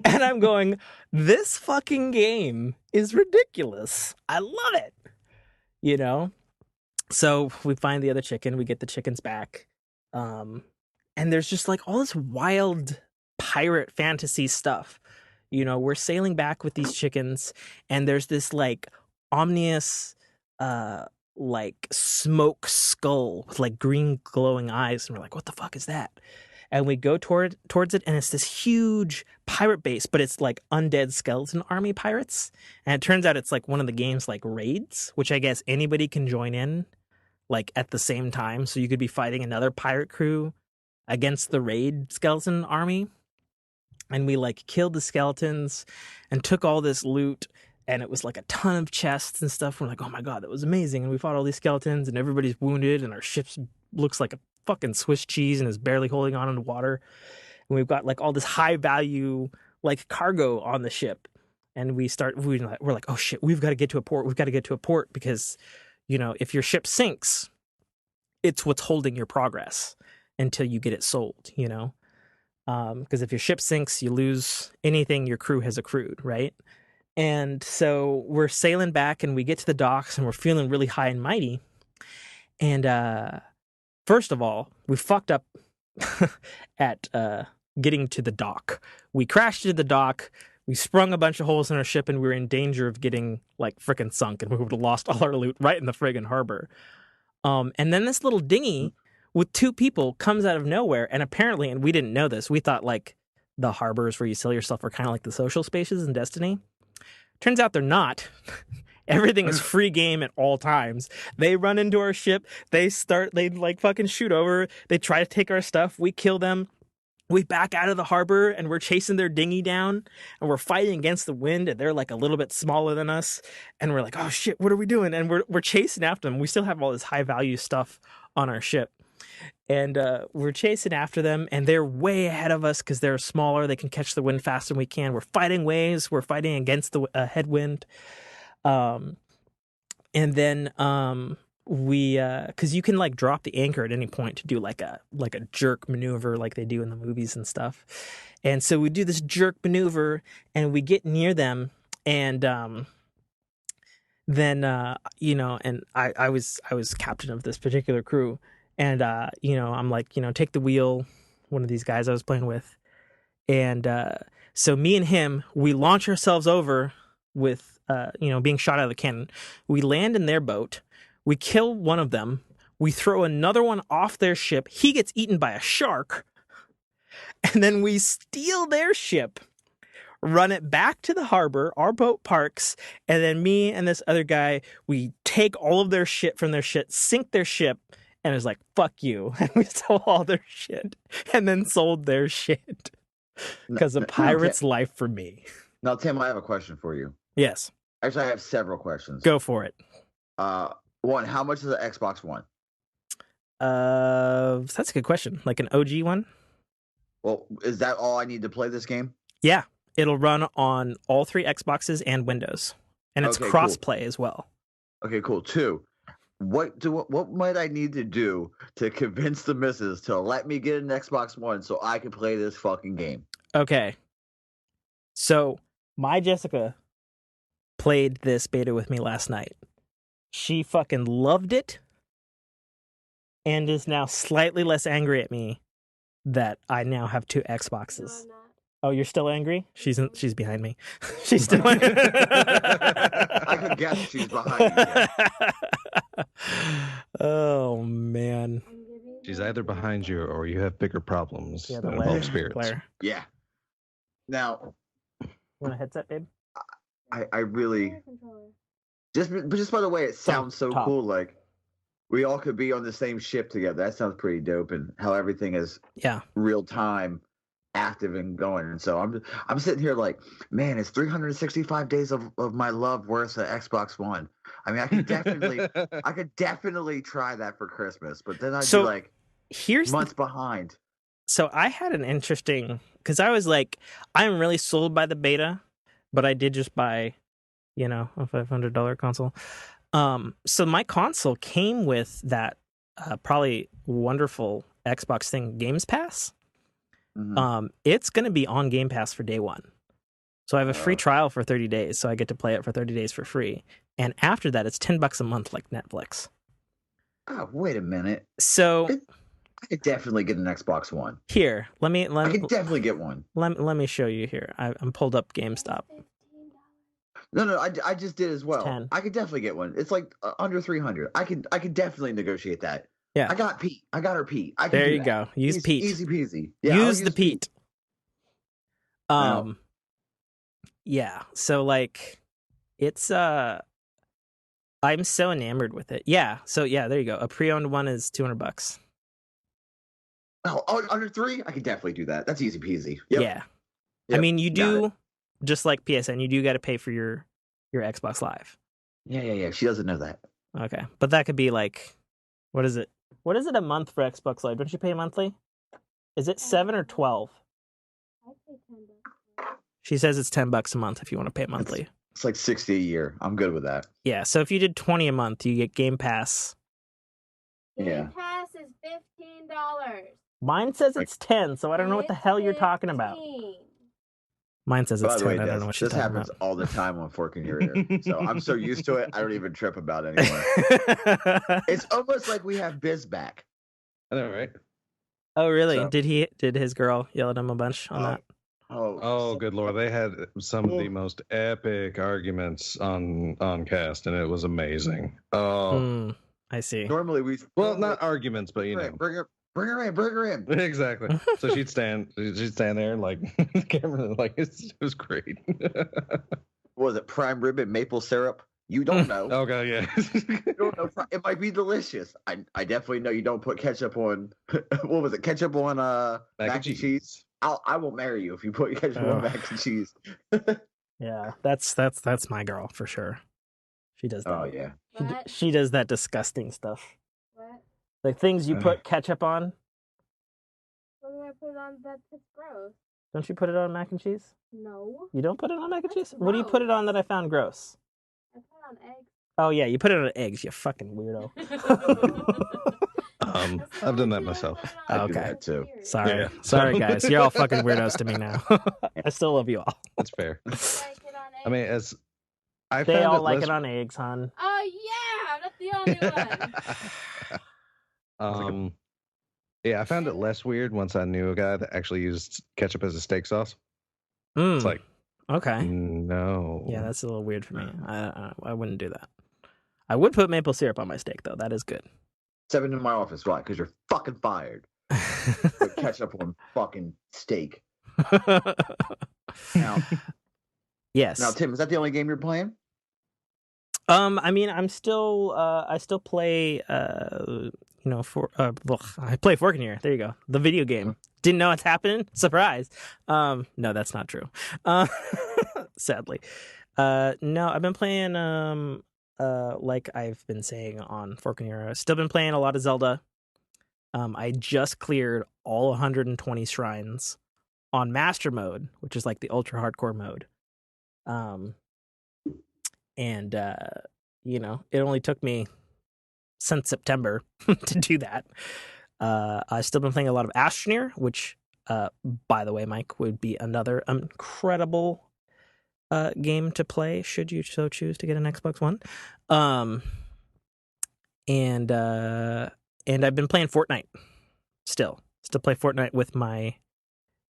And I'm going, this fucking game is ridiculous. I love it. So we find the other chicken, we get the chickens back. And there's just like all this wild pirate fantasy stuff. We're sailing back with these chickens, and there's this like ominous like smoke skull with like green glowing eyes, and we're like, what the fuck is that? And we go towards it, and it's this huge pirate base, but it's like undead skeleton army pirates. And it turns out it's like one of the game's like raids, which I guess anybody can join in like at the same time. So you could be fighting another pirate crew against the raid skeleton army. And we like killed the skeletons and took all this loot, and it was like a ton of chests and stuff. We're like, oh my God, that was amazing. And we fought all these skeletons, and everybody's wounded, and our ship looks like a fucking Swiss cheese and is barely holding on in the water. And we've got like all this high value like cargo on the ship. And we're like, oh shit, we've got to get to a port. We've got to get to a port because, if your ship sinks, it's what's holding your progress until you get it sold, because if your ship sinks, you lose anything your crew has accrued, right? And so we're sailing back, and we get to the docks, and we're feeling really high and mighty. And first of all, we fucked up at getting to the dock. We crashed into the dock. We sprung a bunch of holes in our ship, and we were in danger of getting like frickin' sunk, and we would have lost all our loot right in the friggin' harbor. And then this little dinghy with two people comes out of nowhere, and apparently, and we didn't know this, we thought like the harbors where you sell yourself are kind of like the social spaces in Destiny. Turns out they're not. Everything is free game at all times. They run into our ship, they like fucking shoot over, they try to take our stuff, we kill them. We back out of the harbor, and we're chasing their dinghy down, and we're fighting against the wind, and they're like a little bit smaller than us, and we're like, oh shit, what are we doing? And we're chasing after them. We still have all this high value stuff on our ship, and we're chasing after them, and they're way ahead of us because they're smaller. They can catch the wind faster than we can. We're fighting waves. We're fighting against the headwind, and then because you can like drop the anchor at any point to do like a jerk maneuver like they do in the movies and stuff. And so we do this jerk maneuver, and we get near them, and then and I was captain of this particular crew, and I'm like, take the wheel, one of these guys I was playing with, and so me and him, we launch ourselves over with being shot out of the cannon. We land in their boat, we kill one of them, we throw another one off their ship, he gets eaten by a shark, and then we steal their ship, run it back to the harbor, our boat parks, and then me and this other guy, we take all of their shit from their ship, sink their ship, and it was like, fuck you. And we stole all their shit and then sold their shit. Because a pirate's life for me.
Now, Tim, I have a question for you.
Yes.
Actually, I have several questions.
Go for it.
One, how much is the Xbox One?
That's a good question. Like an OG one?
Well, is that all I need to play this game?
Yeah. It'll run on all 3 Xboxes and Windows. And it's cross-play as well. Okay,
cool. 2, what might I need to do to convince the missus to let me get an Xbox One so I can play this fucking game?
Okay. So, my Jessica played this beta with me last night. She fucking loved it and is now slightly less angry at me that I now have 2 Xboxes.
No,
oh, you're still angry? She's behind me. She's still angry.
I could guess she's behind you.
Oh, man.
She's either behind you or you have bigger problems
Yeah,
that involve spirits.
Blair.
Yeah. Now,
you want a headset, babe?
I really just by the way it sounds so cool. Like we all could be on the same ship together. That sounds pretty dope, and how everything is real time, active and going. And so I'm sitting here like, man, it's 365 days of my love worth an Xbox One. I mean, I could definitely try that for Christmas, but then I'd be like,
here's
months behind.
So I had an interesting, because I was like, I'm really sold by the beta, but I did just buy, a $500 console. So my console came with that probably wonderful Xbox thing, Games Pass.
Mm-hmm.
It's going to be on Game Pass for day one. So I have a free trial for 30 days, so I get to play it for 30 days for free. And after that, it's $10 a month like Netflix.
Oh, wait a minute.
So
I could definitely get an Xbox One.
Here, let me.
I could definitely get one.
Let me show you here. I'm pulled up GameStop.
No, I just did as well.
10.
I could definitely get one. It's like under 300. I could definitely negotiate that.
Yeah.
I got Pete. I got her Pete.
There you go. Use Pete.
Easy peasy. Yeah,
use the Pete. Yeah. So like, it's I'm so enamored with it. Yeah. So yeah, there you go. A pre-owned one is $200.
Oh, under 3? I could definitely do that. That's easy peasy. Yep.
Yeah. I mean, you do, just like PSN, you do got to pay for your Xbox Live.
Yeah. She doesn't know that.
Okay. But that could be like, what is it? What is it a month for Xbox Live? Don't you pay monthly? Is it 7 or 12?
I pay $10.
She says it's $10 a month if you want to pay monthly.
It's like $60 a year. I'm good with that.
Yeah. So if you did $20 a month, you get Game Pass.
Game Pass is $15.
Mine says it's 10, so I don't know what the hell you're talking about. Mine says it's 10. I don't know what she's talking about.
This happens all the time on Fork in Your Ear. So I'm so used to it, I don't even trip about it anymore. It's almost like we have Biz back.
I know, right?
Oh, really? So, did his girl yell at him a bunch on that?
Oh, good Lord. They had some of the most epic arguments on cast, and it was amazing. Oh.
I see.
Normally
not arguments, but
Bring her in.
Exactly. So she'd stand there and like the camera, like it was great.
What was it, prime rib and maple syrup? You don't know.
Oh god, yeah.
You don't know. It might be delicious. I definitely know you don't put ketchup on. What was it? Ketchup on mac and cheese. I won't marry you if you put ketchup on mac and cheese.
Yeah, that's my girl for sure. She does that.
Oh yeah.
She does that disgusting stuff.
What?
Like things you put ketchup on.
What do I put on that's gross?
Don't you put it on mac and cheese?
No.
You don't put it on mac and cheese? What do you put it on that I found gross?
I put it on eggs.
Oh yeah, you put it on eggs, you fucking weirdo.
I've done that myself.
I do that too.
Sorry guys. You're all fucking weirdos to me now. I still love you all.
That's fair. I mean,
They all like it on eggs, hon.
Oh yeah, I'm not the only one.
Yeah, I found it less weird once I knew a guy that actually used ketchup as a steak sauce. It's like,
okay,
no.
Yeah, that's a little weird for me. I wouldn't do that. I would put maple syrup on my steak though. That is good.
7 in my office, right? Because you're fucking fired. Put ketchup on fucking steak. Now,
yes.
Now, Tim, is that the only game you're playing?
I mean, I still play, I play Fork in Here. There you go. The video game. Didn't know it's happening. Surprise. No, that's not true. Sadly. No, I've been playing, like I've been saying on Fork in Here. I've still been playing a lot of Zelda. I just cleared all 120 shrines on Master Mode, which is like the ultra hardcore mode. And it only took me since September to do that. I've still been playing a lot of Astroneer, which, by the way, Mike, would be another incredible game to play should you so choose to get an Xbox One. And I've been playing Fortnite still play Fortnite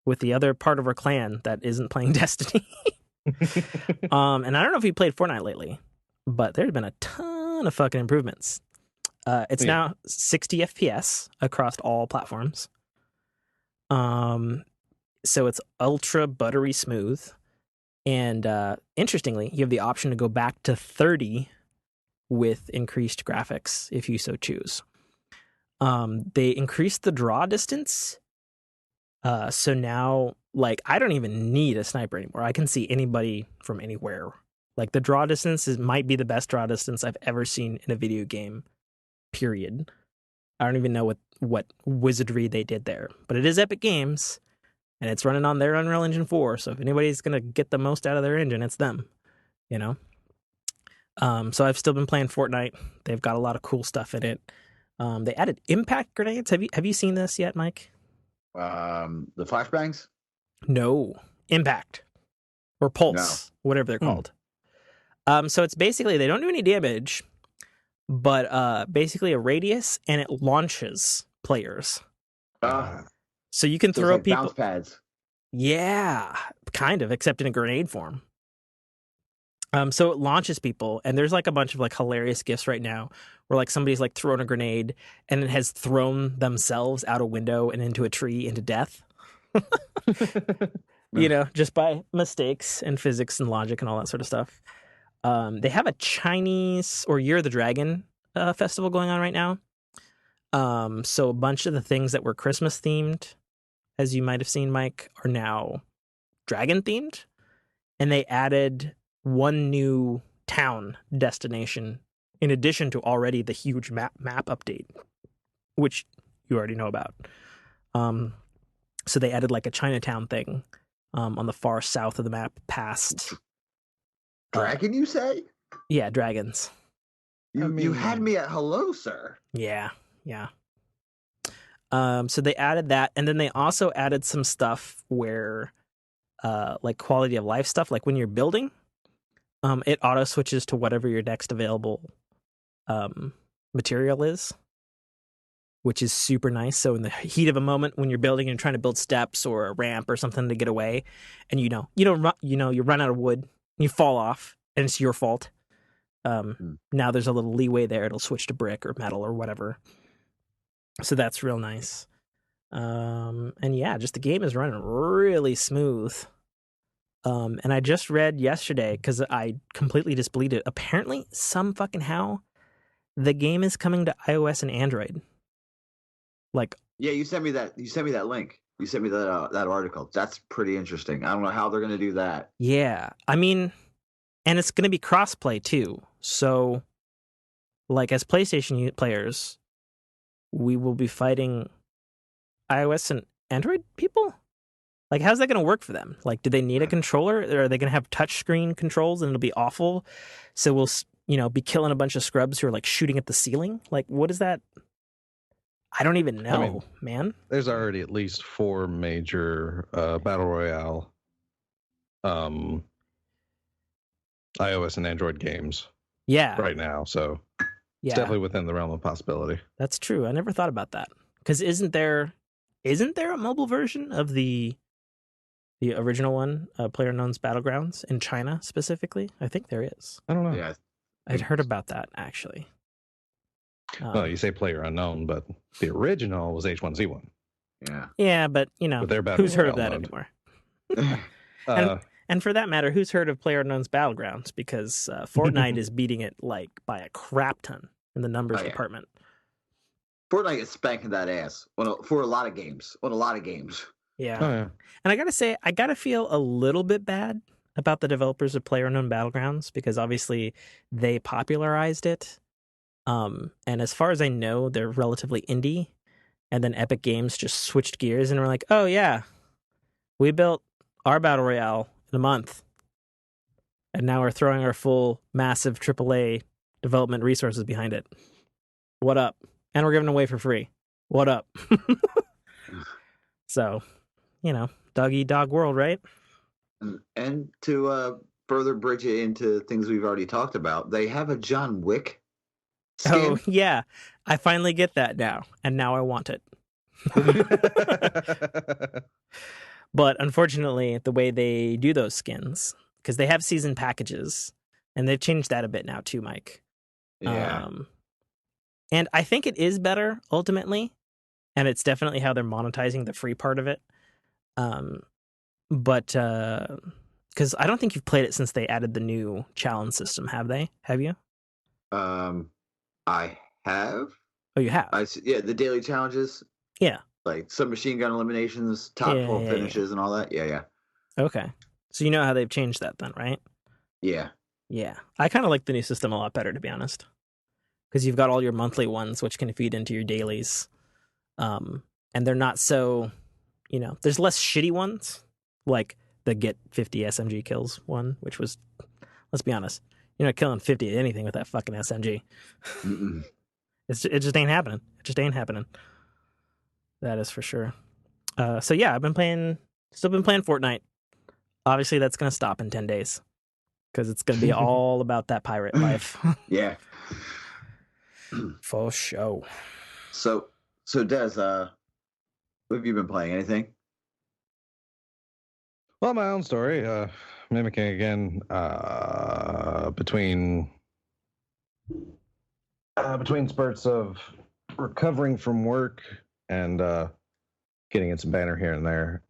with the other part of our clan that isn't playing Destiny. And I don't know if you played Fortnite lately, but there's been a ton of fucking improvements. It's now 60 FPS across all platforms. So it's ultra buttery smooth. And interestingly, you have the option to go back to 30 with increased graphics if you so choose. They increased the draw distance. So now, like, I don't even need a sniper anymore. I can see anybody from anywhere. Like, the draw distance might be the best draw distance I've ever seen in a video game, period. I don't even know what wizardry they did there. But it is Epic Games, and it's running on their Unreal Engine 4, so if anybody's going to get the most out of their engine, it's them, you know? So I've still been playing Fortnite. They've got a lot of cool stuff in it. They added impact grenades. Have you seen this yet, Mike?
The flashbangs?
No. Impact. Or pulse. No. Whatever they're called. So it's basically, they don't do any damage, but basically a radius, and it launches players. So you can throw
like
people.
Bounce pads.
Yeah, kind of, except in a grenade form. So it launches people, and there's like a bunch of like hilarious gifs right now where like somebody's like throwing a grenade and it has thrown themselves out a window and into a tree into death. Just by mistakes and physics and logic and all that sort of stuff. They have a Chinese or Year of the Dragon festival going on right now. So a bunch of the things that were Christmas themed, as you might have seen, Mike, are now dragon themed. And they added one new town destination in addition to already the huge map update, which you already know about. So they added like a Chinatown thing on the far south of the map past.
Dragon, you say?
Yeah, dragons.
You had me at hello, sir.
Yeah. So they added that, and then they also added some stuff where, like quality of life stuff, like when you're building, it auto switches to whatever your next available material is, which is super nice. So in the heat of a moment when you're building and trying to build steps or a ramp or something to get away, and you run out of wood, you fall off, and it's your fault. Now there's a little leeway there. It'll switch to brick or metal or whatever. So that's real nice. And yeah, just the game is running really smooth. And I just read yesterday, because I completely disbelieved it. Apparently, some fucking how, the game is coming to iOS and Android. Like,
yeah, you sent me that. You sent me that link. You sent me that article. That's pretty interesting. I don't know how they're going to do that.
Yeah, I mean, and it's going to be crossplay too. So, like, as PlayStation players, we will be fighting iOS and Android people. Like, how's that going to work for them? Like, do they need a controller? Or are they going to have touchscreen controls and it'll be awful? So we'll, be killing a bunch of scrubs who are, like, shooting at the ceiling? Like, what is that? I don't even know, man.
There's already at least 4 major Battle Royale iOS and Android games
Yeah.
right now. So
Yeah.
it's definitely within the realm of possibility.
That's true. I never thought about that. Because isn't there a mobile version of the original one, PlayerUnknown's Battlegrounds, in China specifically? I think there is.
I don't know.
Yeah.
I'd heard about that, actually.
Well, you say PlayerUnknown, but the original was H1Z1.
Yeah.
Yeah, but,
With their Battle
who's heard of
Royale
that
mode.
anymore? And for that matter, who's heard of PlayerUnknown's Battlegrounds? Because Fortnite is beating it like by a crap ton in the numbers department.
Fortnite is spanking that ass for a lot of games.
Yeah.
Oh, yeah.
And I gotta say, I gotta feel a little bit bad about the developers of PlayerUnknown Battlegrounds because obviously they popularized it. And as far as I know, they're relatively indie. And then Epic Games just switched gears and were like, oh yeah, we built our Battle Royale in a month. And now we're throwing our full massive AAA development resources behind it. What up? And we're giving it away for free. What up? So, dog eat dog world, right?
And to further bridge it into things we've already talked about, they have a John Wick skin.
Oh, yeah. I finally get that now. And now I want it. But unfortunately, the way they do those skins, because they have season packages, and they've changed that a bit now too, Mike.
Yeah.
And I think it is better ultimately, and it's definitely how they're monetizing the free part of it. But because I don't think you've played it since they added the new challenge system, have they? Have you?
I have.
Oh, you have?
Yeah, the daily challenges.
Yeah.
Like submachine gun eliminations, top 12 finishes, and all that. Yeah.
Okay. So you know how they've changed that then, right?
Yeah.
Yeah. I kind of like the new system a lot better, to be honest. Because you've got all your monthly ones, which can feed into your dailies. And they're not so, there's less shitty ones, like the get 50 SMG kills one, which was, let's be honest, you're not killing 50 at anything with that fucking SMG. It just ain't happening. It just ain't happening. That is for sure. So yeah, still been playing Fortnite. Obviously, that's going to stop in 10 days because it's going to be all about that pirate life.
Yeah.
For sure.
So Des, what have you been playing? Anything?
Well, my own story, mimicking again between spurts of recovering from work and getting in some banner here and there.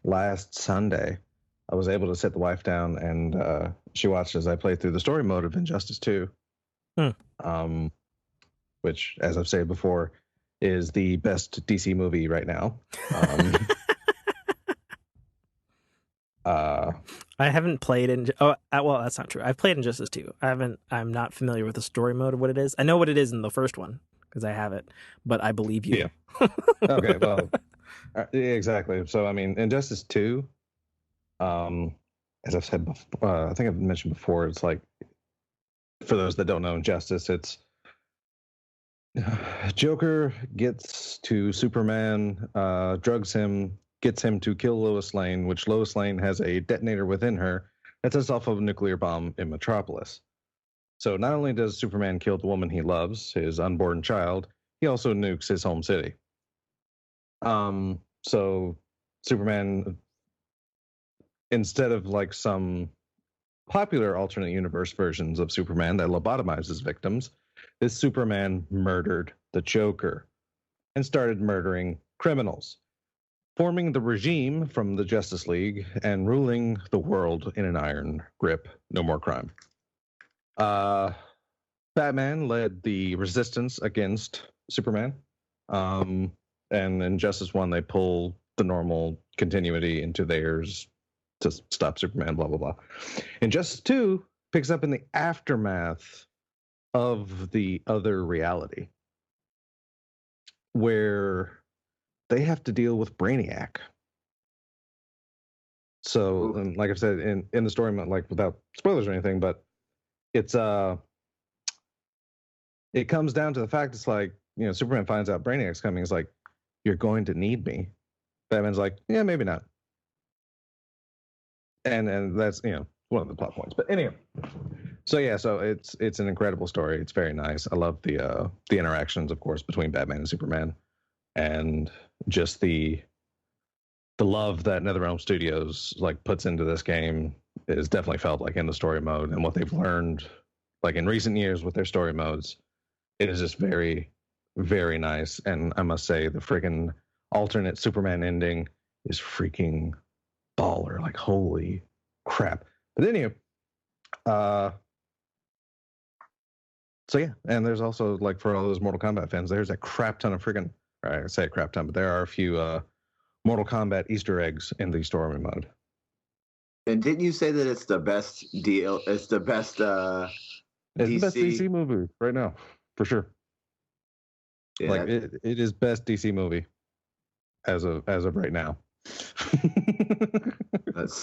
Last Sunday, I was able to sit the wife down and she watched as I played through the story mode of Injustice 2. Which, as I've said before, is the best DC movie right now.
I haven't played well, that's not true. I've played Injustice 2. I'm not familiar with the story mode of what it is. I know what it is in the first one because I have it, but I believe you.
Yeah. Okay, well, exactly. So, I mean, Injustice 2, as I've said before, I think I've mentioned before, it's like, for those that don't know Injustice, it's Joker gets to Superman, drugs him, gets him to kill Lois Lane, which Lois Lane has a detonator within her that sets off a nuclear bomb in Metropolis. So not only does Superman kill the woman he loves, his unborn child, he also nukes his home city. So Superman, instead of like some popular alternate universe versions of Superman that lobotomizes victims, this Superman murdered the Joker and started murdering criminals, forming the regime from the Justice League and ruling the world in an iron grip. No more crime. Batman led the resistance against Superman. And in Justice 1, they pull the normal continuity into theirs to stop Superman, blah, blah, blah. And Justice 2 picks up in the aftermath of the other reality, where they have to deal with Brainiac. So, and like I've said in the story, like without spoilers or anything, but it's it comes down to the fact it's like, Superman finds out Brainiac's coming. It's like, you're going to need me. Batman's like, yeah, maybe not. And that's, one of the plot points. But anyway, so it's an incredible story. It's very nice. I love the interactions, of course, between Batman and Superman, and just the love that NetherRealm Studios like puts into this game is definitely felt like in the story mode, and what they've learned like in recent years with their story modes. It is just very, very nice. And I must say, the freaking alternate Superman ending is freaking baller. Like, holy crap. But anyway, so yeah, and there's also, like, for all those Mortal Kombat fans, there's a crap ton of freaking, I say a crap ton, but there are a few Mortal Kombat Easter eggs in the story mode.
And didn't you say that it's the best deal? It's the best
it's the best DC movie right now, for sure. Yeah, like it is best DC movie as of right now.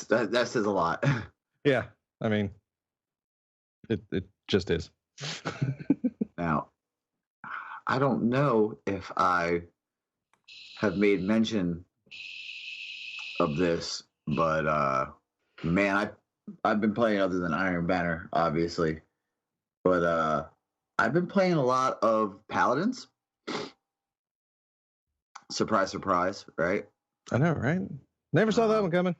that says a lot.
Yeah, I mean, it just is.
Now, I don't know if I have made mention of this, but man, I've been playing other than Iron Banner, obviously, but I've been playing a lot of Paladins. Surprise, surprise, right?
I know, right? Never saw that one coming.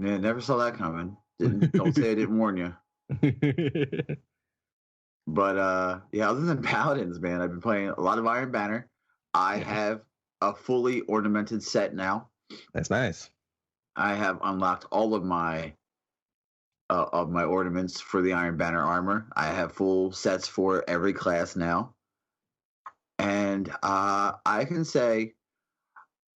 Yeah, never saw that coming. Don't say I didn't warn you. But yeah, other than Paladins, man, I've been playing a lot of Iron Banner. I have a fully ornamented set now.
That's nice.
I have unlocked all of my ornaments for the Iron Banner armor. I have full sets for every class now. And I can say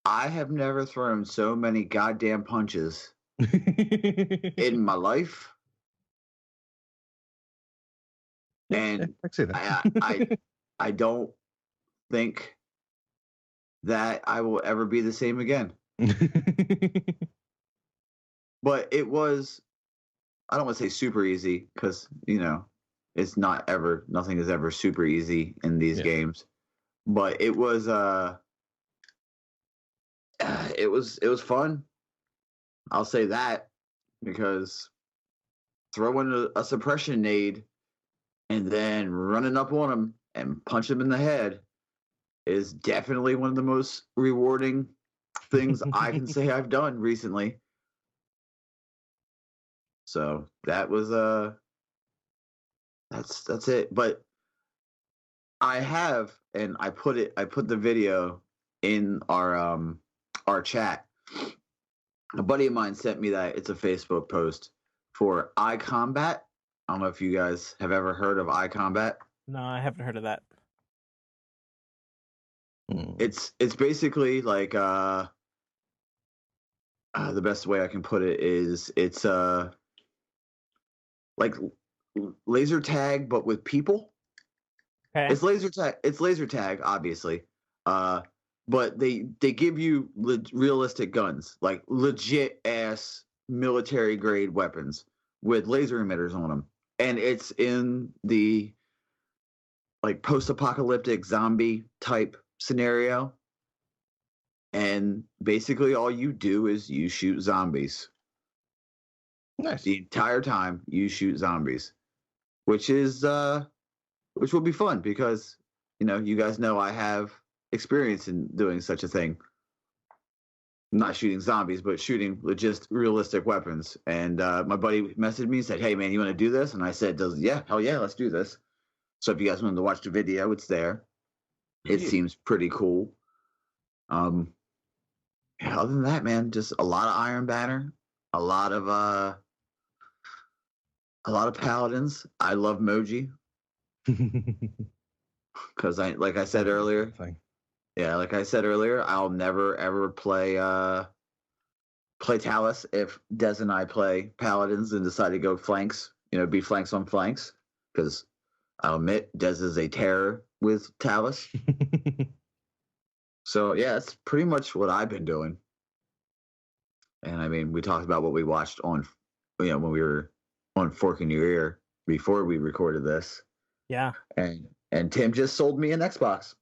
I have never thrown so many goddamn punches in my life. And
I see that.
I don't think that I will ever be the same again. But it was, I don't want to say super easy, because, you know, it's not ever, nothing is ever super easy in these games. But it was fun. I'll say that, because throwing a suppression nade and then running up on him and punch him in the head is definitely one of the most rewarding things I can say I've done recently. So that was that's it. But I have, and I put the video in our chat. A buddy of mine sent me that. It's a Facebook post for iCombat. I don't know if you guys have ever heard of iCombat.
No, I haven't heard of that.
It's basically like the best way I can put it is it's like laser tag but with people.
Okay.
It's laser tag, obviously. But they give you realistic guns, like legit ass military grade weapons with laser emitters on them. And it's in the like post-apocalyptic zombie type scenario. And basically all you do is you shoot zombies.
Nice.
The entire time you shoot zombies, which will be fun because, you know, you guys know I have experience in doing such a thing. Not shooting zombies, but shooting legit realistic weapons. And my buddy messaged me and said, "Hey man, you want to do this?" And I said, "Yeah, hell yeah, let's do this." So if you guys wanted to watch the video, it's there. It seems pretty cool. Other than that, man, just a lot of Iron Banner, a lot of Paladins. I love Moji because like I said earlier, I'll never ever play Talus if Des and I play Paladins and decide to go flanks. You know, be flanks on flanks, because I'll admit Des is a terror with Talus. So yeah, that's pretty much what I've been doing. And I mean, we talked about what we watched on, you know, when we were on Fork in Your Ear before we recorded this.
Yeah.
And Tim just sold me an Xbox.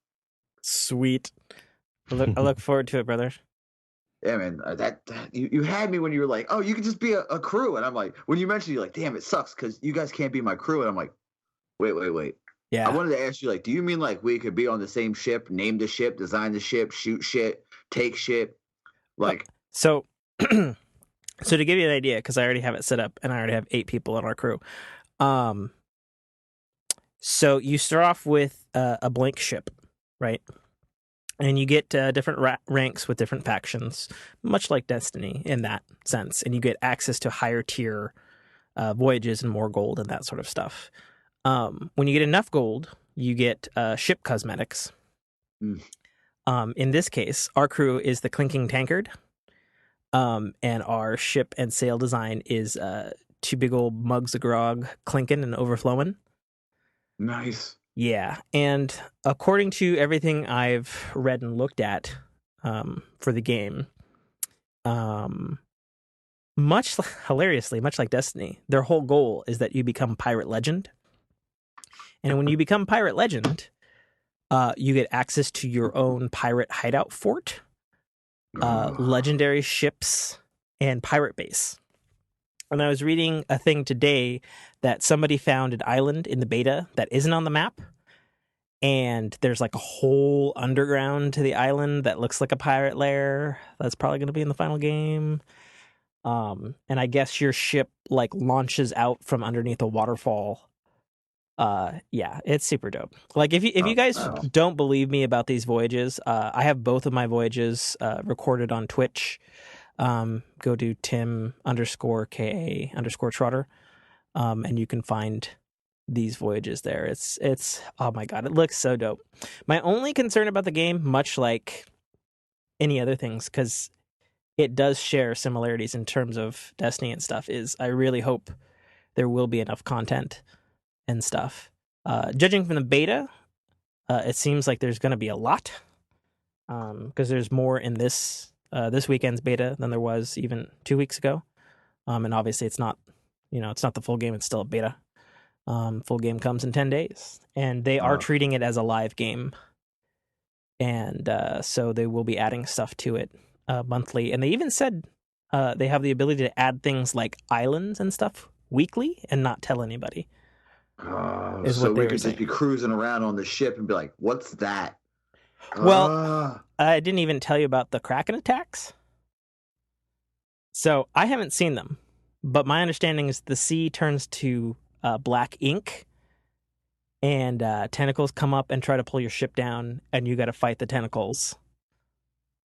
Sweet. I look forward to it, brother.
Yeah, man, you had me when you were like, oh, you could just be a crew, and I'm like, when you mentioned, you're like, damn, it sucks because you guys can't be my crew, and I'm like, wait.
Yeah.
I wanted to ask you, like, do you mean like we could be on the same ship, name the ship, design the ship, shoot shit, take shit, like?
So, so to give you an idea, because I already have it set up, and I already have 8 people on our crew. So you start off with a blank ship, right? And you get different ranks with different factions, much like Destiny in that sense. And you get access to higher tier voyages and more gold and that sort of stuff. When you get enough gold, you get ship cosmetics. In this case, our crew is the Clinking Tankard. And our ship and sail design is 2 big old mugs of grog clinking and overflowing.
Nice.
Yeah, and according to everything I've read and looked at for the game, hilariously, much like Destiny, their whole goal is that you become Pirate Legend. And when you become Pirate Legend, you get access to your own pirate hideout fort, legendary ships, and pirate base. And I was reading a thing today that somebody found an island in the beta that isn't on the map. And there's like a whole underground to the island that looks like a pirate lair. That's probably going to be in the final game. And I guess your ship like launches out from underneath a waterfall. Yeah, it's super dope. Like if you guys don't believe me about these voyages, I have both of my voyages recorded on Twitch. Go to Tim _K A _Trotter, and you can find these voyages there. It's oh my god, it looks so dope. My only concern about the game, much like any other things, because it does share similarities in terms of Destiny and stuff, is I really hope there will be enough content and stuff. Judging from the beta, it seems like there's going to be a lot, because there's more in this weekend's beta than there was even 2 weeks ago. And obviously it's not the full game, it's still a beta. Full game comes in 10 days, and they are treating it as a live game. And so they will be adding stuff to it monthly. And they even said they have the ability to add things like islands and stuff weekly and not tell anybody.
So we could just be cruising around on the ship and be like, what's that?
Well, I didn't even tell you about the Kraken attacks. So I haven't seen them, but my understanding is the sea turns to black ink, and tentacles come up and try to pull your ship down, and you got to fight the tentacles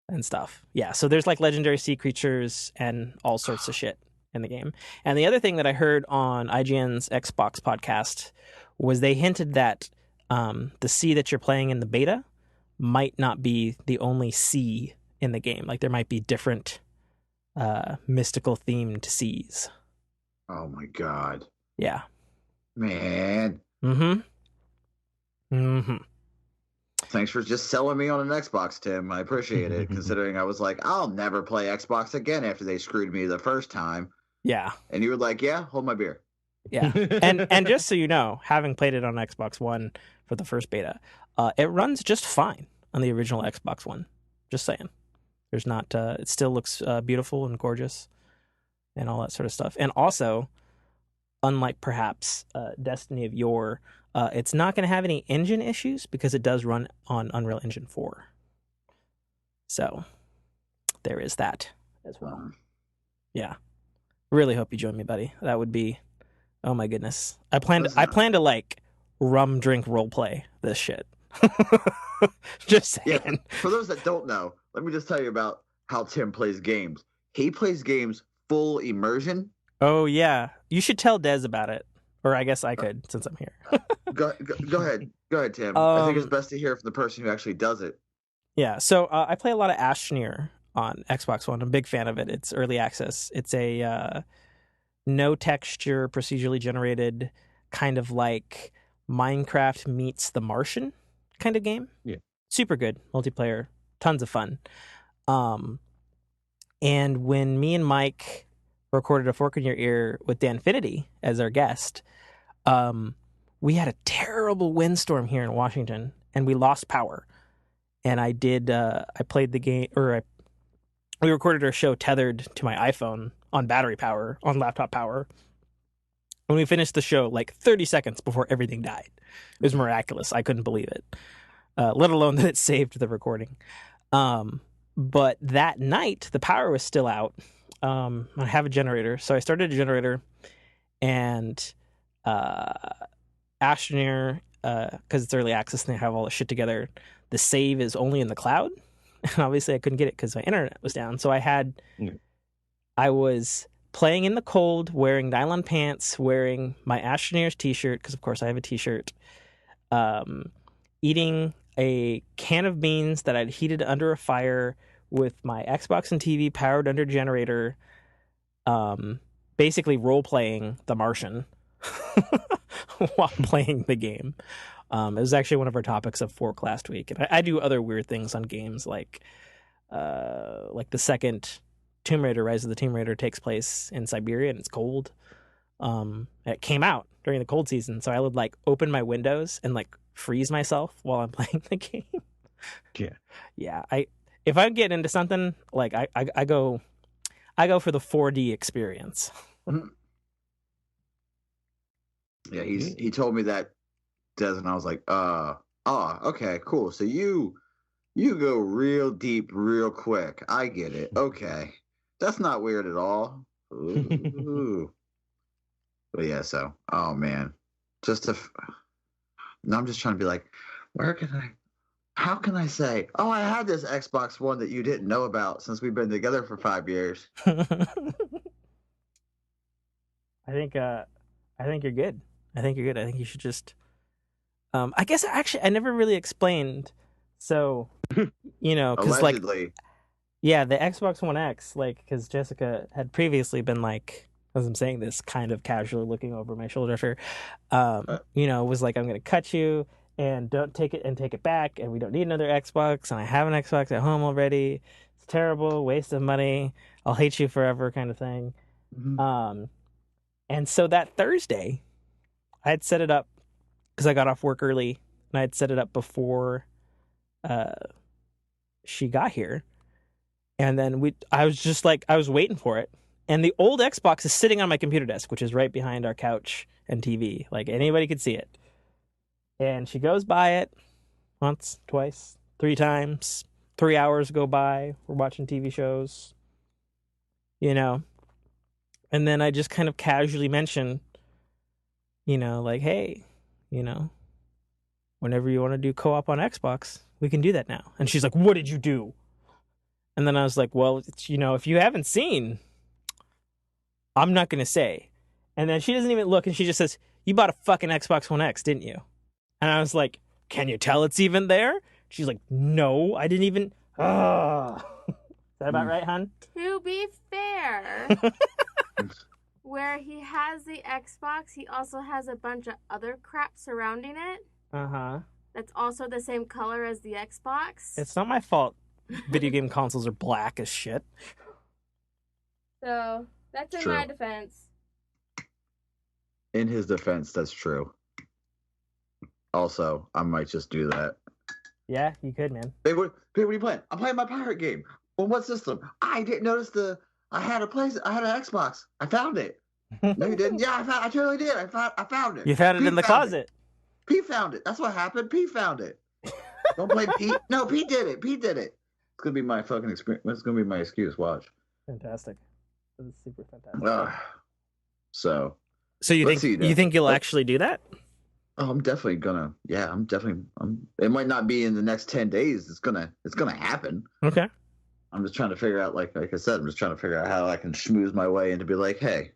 and stuff. Yeah, so there's like legendary sea creatures and all sorts of shit in the game. And the other thing that I heard on IGN's Xbox podcast was they hinted that the sea that you're playing in the beta might not be the only sea in the game. Like there might be different mystical themed seas.
Oh my god.
Yeah.
Man. Thanks for just selling me on an Xbox, Tim. I appreciate it, considering I was like, I'll never play Xbox again after they screwed me the first time.
Yeah.
And you were like, yeah, hold my beer.
Yeah. And just so you know, having played it on Xbox One for the first beta, it runs just fine on the original Xbox One. Just saying. There's not it still looks beautiful and gorgeous and all that sort of stuff. And also, unlike perhaps Destiny of yore, it's not going to have any engine issues because it does run on Unreal Engine 4. So there is that as well. Yeah. Really hope you join me, buddy. That would be, oh my goodness. I plan to like rum drink roleplay this shit. Just saying.
Yeah, for those that don't know, let me just tell you about how Tim plays games. He plays games full immersion.
Oh yeah, you should tell Des about it, or I guess I could since I'm here.
Go ahead, Tim. I think it's best to hear from the person who actually does it.
Yeah, so I play a lot of Ashnir on Xbox One. I'm a big fan of it. It's early access. It's a no texture, procedurally generated, kind of like Minecraft meets The Martian kind of game.
Yeah,
super good multiplayer, tons of fun. And when me and Mike recorded A Fork in Your Ear with Danfinity as our guest, we had a terrible windstorm here in Washington, and we lost power. And I played the game, or I we recorded our show tethered to my iPhone on battery power, on laptop power. When we finished the show, like 30 seconds before everything died. It was miraculous. I couldn't believe it, let alone that it saved the recording. But that night, the power was still out. I have a generator, so I started a generator, and Astroneer, because it's early access and they have all the shit together, the save is only in the cloud. And obviously I couldn't get it because my internet was down. So I was playing in the cold, wearing nylon pants, wearing my Astroneer's t-shirt, because of course I have a t-shirt, eating a can of beans that I'd heated under a fire with my Xbox and TV powered under generator, basically role-playing The Martian while playing the game. It was actually one of our topics of Fork last week. And I do other weird things on games, like the second Tomb Raider, Rise of the Tomb Raider, takes place in Siberia and it's cold. It came out during the cold season, so I would like open my windows and like freeze myself while I'm playing the game. Yeah. If I get into something, like I go for the 4D experience.
Yeah, he told me that, Des, and I was like, okay, cool. So you go real deep real quick. I get it. Okay. That's not weird at all. Ooh. But yeah, so, oh man. Now I'm just trying to be like, how can I say, oh, I had this Xbox One that you didn't know about since we've been together for 5 years.
I think you're good. I think you should just, I guess actually I never really explained. So, because
allegedly.
Yeah, the Xbox One X, like, because Jessica had previously been like, as I'm saying this, kind of casually looking over my shoulder at her, was like, I'm going to cut you and don't take it and take it back, and we don't need another Xbox, and I have an Xbox at home already. It's terrible, waste of money. I'll hate you forever, kind of thing. Mm-hmm. And so that Thursday, I had set it up because I got off work early, and I had set it up before she got here. And then I was waiting for it. And the old Xbox is sitting on my computer desk, which is right behind our couch and TV. Like, anybody could see it. And she goes by it once, twice, 3 times. 3 hours go by. We're watching TV shows. And then I just kind of casually mention, like, hey, whenever you want to do co-op on Xbox, we can do that now. And she's like, what did you do? And then I was like, well, if you haven't seen, I'm not going to say. And then she doesn't even look, and she just says, you bought a fucking Xbox One X, didn't you? And I was like, can you tell it's even there? She's like, no, I didn't even. Is that about right, hon?
To be fair, where he has the Xbox, he also has a bunch of other crap surrounding it.
Uh-huh.
That's also the same color as the Xbox.
It's not my fault. Video game consoles are black as shit.
So, that's in my defense.
In his defense, that's true. Also, I might just do that.
Yeah, you could, man.
Hey, what are you playing? I'm playing my pirate game. On what system? I didn't notice I had an Xbox. I found it. No, you didn't? Yeah, I totally did. I found it.
You found it in the closet.
P found it. That's what happened. P found it. Don't blame Pete. No, Pete did it. It's gonna be my fucking experience. It's gonna be my excuse. Watch.
Fantastic. This is super fantastic.
So
you think you'll actually do that?
Oh, I'm definitely gonna. Yeah, it might not be in the next 10 days. It's gonna happen.
Okay.
I'm just trying to figure out, like I said, I'm just trying to figure out how I can schmooze my way into be like, hey.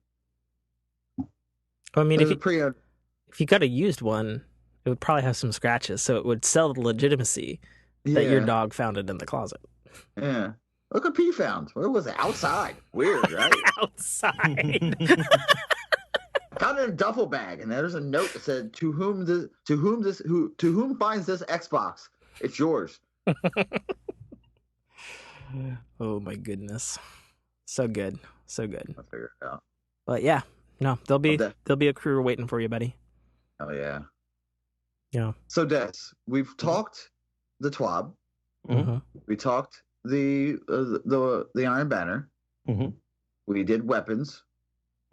I mean, if you got a used one, it would probably have some scratches, so it would sell the legitimacy that your dog found it in the closet.
Yeah. Look what P found. Where was it? Outside. Weird, right?
Outside.
Found it in a duffel bag, and there's a note that said, "To whom finds this Xbox? It's yours."
Oh my goodness, so good.
I'll figure it out.
But yeah, no, there'll be a crew waiting for you, buddy.
Oh yeah.
Yeah.
So Des, we've talked the TWAB.
Mm-hmm.
We talked the Iron Banner.
Mm-hmm.
We did weapons.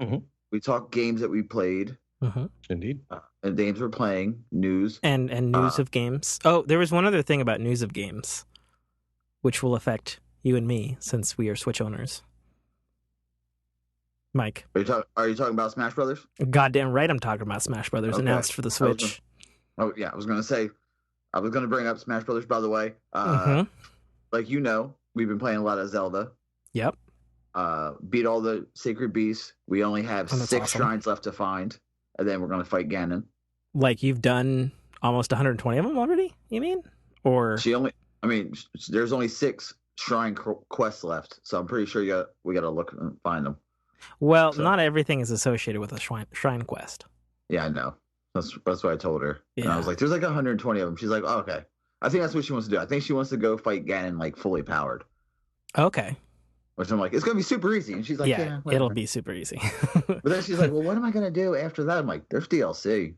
Mm-hmm.
We talked games that we played.
Mm-hmm.
Indeed.
And games we're playing. News.
And news of games. Oh, there was one other thing about news of games, which will affect you and me since we are Switch owners. Mike.
Are you talking about Smash Brothers?
Goddamn right I'm talking about Smash Brothers, announced for the Switch.
I was going to bring up Smash Brothers, by the way. Like we've been playing a lot of Zelda.
Yep.
Beat all the Sacred Beasts. We only have 6 shrines left to find, and then we're going to fight Ganon. Like
you've done almost 120 of them already, you mean? Or
there's only 6 shrine quests left, so I'm pretty sure we got to look and find them.
Well, not everything is associated with a shrine quest.
Yeah, I know. That's what I told her.
Yeah.
And I was like, there's like 120 of them. She's like, oh, okay. I think that's what she wants to do. I think she wants to go fight Ganon like fully powered.
Okay.
Which I'm like, it's going to be super easy. And she's like, yeah
it'll be super easy.
But then she's like, well, what am I going to do after that? I'm like, there's DLC.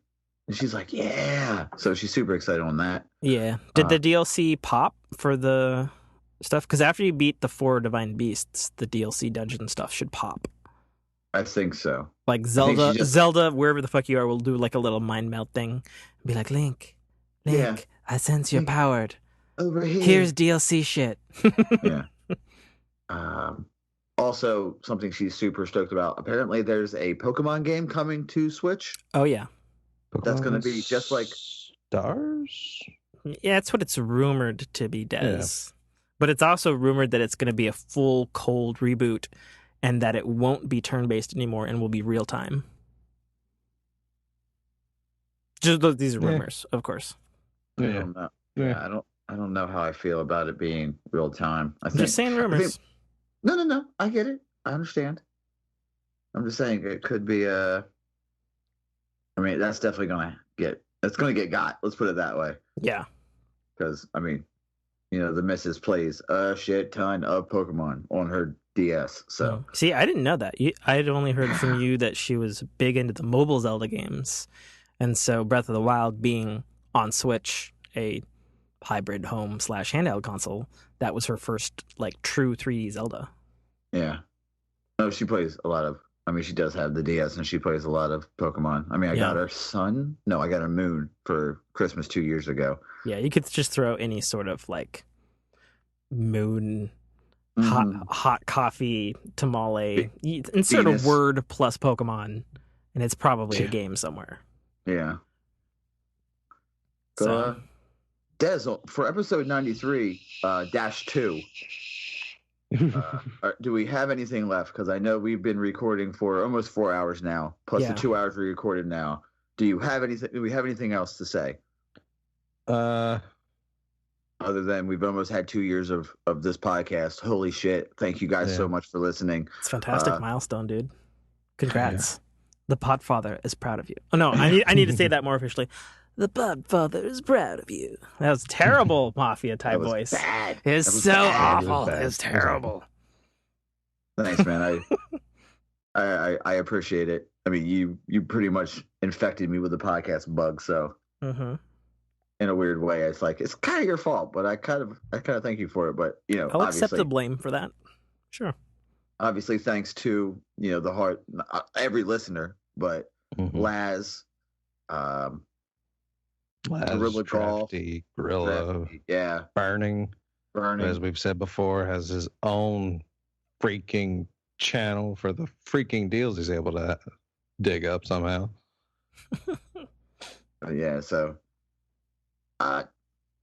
And she's like, yeah. So she's super excited on that.
Yeah. Did the DLC pop for the stuff? Because after you beat the 4 Divine Beasts, the DLC dungeon stuff should pop.
I think so.
Like Zelda, wherever the fuck you are, will do like a little mind melt thing. Be like, Link, I sense you're powered.
Over here.
Here's DLC shit.
Yeah. Also, something she's super stoked about. Apparently, there's a Pokemon game coming to Switch.
Oh, yeah.
That's going to be just like
Stars?
Yeah, that's what it's rumored to be, Des. Yeah. But it's also rumored that it's going to be a full cold reboot and that it won't be turn-based anymore and will be real-time. Just these are rumors, of course.
I don't know. Yeah, I don't know how I feel about it being real-time.
I'm just saying rumors.
No. I get it. I understand. I'm just saying it could be that's definitely going to get got. Let's put it that way.
Yeah.
Because, the missus plays a shit ton of Pokemon on her DS. So
see, I didn't know that. I had only heard from you that she was big into the mobile Zelda games, and so Breath of the Wild being on Switch, a hybrid home / handheld console, that was her first like true 3D Zelda.
Yeah. No, she plays a lot of. She does have the DS, and she plays a lot of Pokemon. I got her Sun. No, I got her Moon for Christmas 2 years ago.
Yeah, you could just throw any sort of like Moon. Hot coffee tamale. Insert a word plus Pokemon, and it's probably a game somewhere.
Yeah. So, Des, for episode 93 -2, do we have anything left? Because I know we've been recording for almost 4 hours now, plus the 2 hours we recorded now. Do we have anything else to say? Other than we've almost had 2 years of this podcast. Holy shit. Thank you guys so much for listening.
It's a fantastic milestone, dude. Congrats. Yeah. The podfather is proud of you. Oh, no, I need to say that more officially. The podfather is proud of you. That was terrible mafia type voice.
Bad.
It was so awful. It was terrible.
Thanks, man. I appreciate it. You pretty much infected me with the podcast bug, so in a weird way, it's like it's kind of your fault, but I kind of thank you for it. But
I'll accept the blame for that. Sure.
Obviously, thanks to the heart, every listener, but Laz,
Gorilla, Burning, as we've said before, has his own freaking channel for the freaking deals he's able to dig up somehow.
So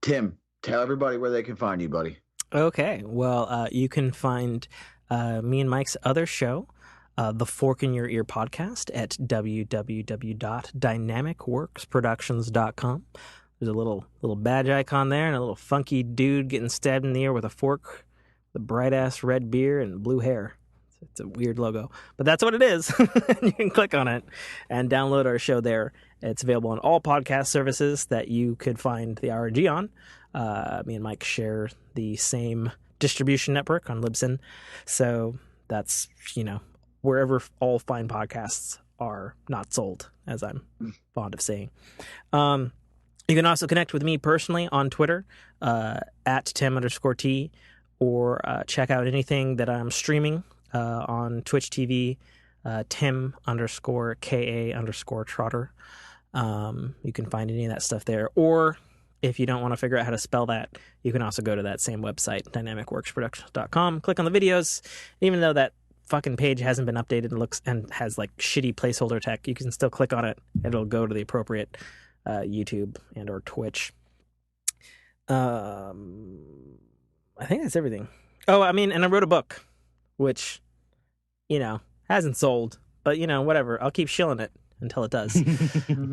Tim, tell everybody where they can find you, buddy.
Okay, well, you can find me and Mike's other show, the Fork in Your Ear podcast, at www.dynamicworksproductions.com. There's a little badge icon there and a little funky dude getting stabbed in the ear with a fork, the bright-ass red beard and blue hair. It's a weird logo, but that's what it is. You can click on it and download our show there. It's available on all podcast services that you could find the RNG on. Me and Mike share the same distribution network on Libsyn. So that's, wherever all fine podcasts are not sold, as I'm fond of saying. You can also connect with me personally on Twitter, at Tim_T, or check out anything that I'm streaming on Twitch TV, Tim _K A Trotter. You can find any of that stuff there. Or if you don't want to figure out how to spell that, you can also go to that same website, dynamicworksproductions.com, click on the videos. Even though that fucking page hasn't been updated and looks and has like shitty placeholder tech, you can still click on it. It'll go to the appropriate YouTube and or Twitch. I think that's everything. Oh, I mean, and I wrote a book, which, hasn't sold, but whatever. I'll keep shilling it until it does.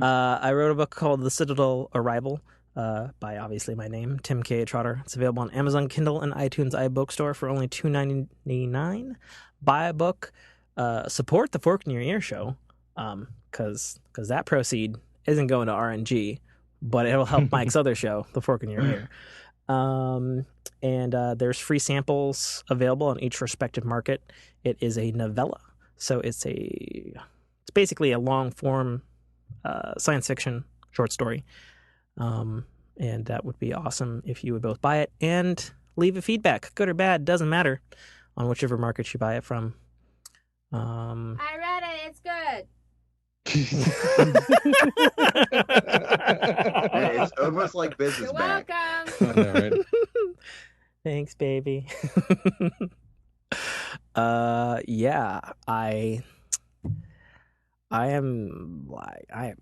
I wrote a book called The Citadel Arrival, by obviously my name, Tim K A Trotter. It's available on Amazon Kindle and iTunes iBookstore for only $2.99. Buy a book, support the Fork in Your Ear show, because that proceed isn't going to RNG, but it'll help Mike's other show, The Fork in Your Ear. And there's free samples available on each respective market. It is a novella, so it's basically a long form science fiction short story. And that would be awesome if you would both buy it and leave a feedback, good or bad, doesn't matter, on whichever market you buy it from.
I read it. It's good.
Hey, it's almost like business
You're
back.
welcome.
All right.
Thanks, baby. Yeah, I am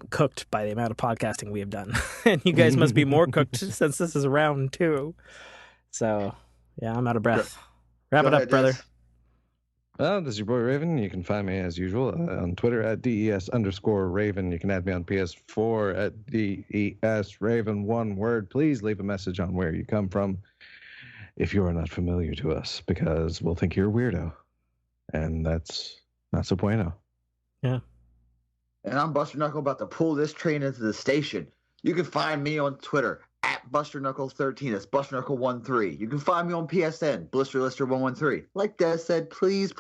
cooked by the amount of podcasting we have done, and you guys must be more cooked since this is round 2. So, yeah, I'm out of breath. Wrap it up, brother.
Well, this is your boy Raven. You can find me as usual on Twitter at DES_Raven. You can add me on PS4 at DES Raven, one word. Please leave a message on where you come from if you are not familiar to us, because we'll think you're a weirdo, and that's not so bueno.
Yeah.
And I'm Buster Knuckle, about to pull this train into the station. You can find me on Twitter at BusterKnuckle13. That's BusterKnuckle13. You can find me on PSN, BlisterLister113. Like Des said, please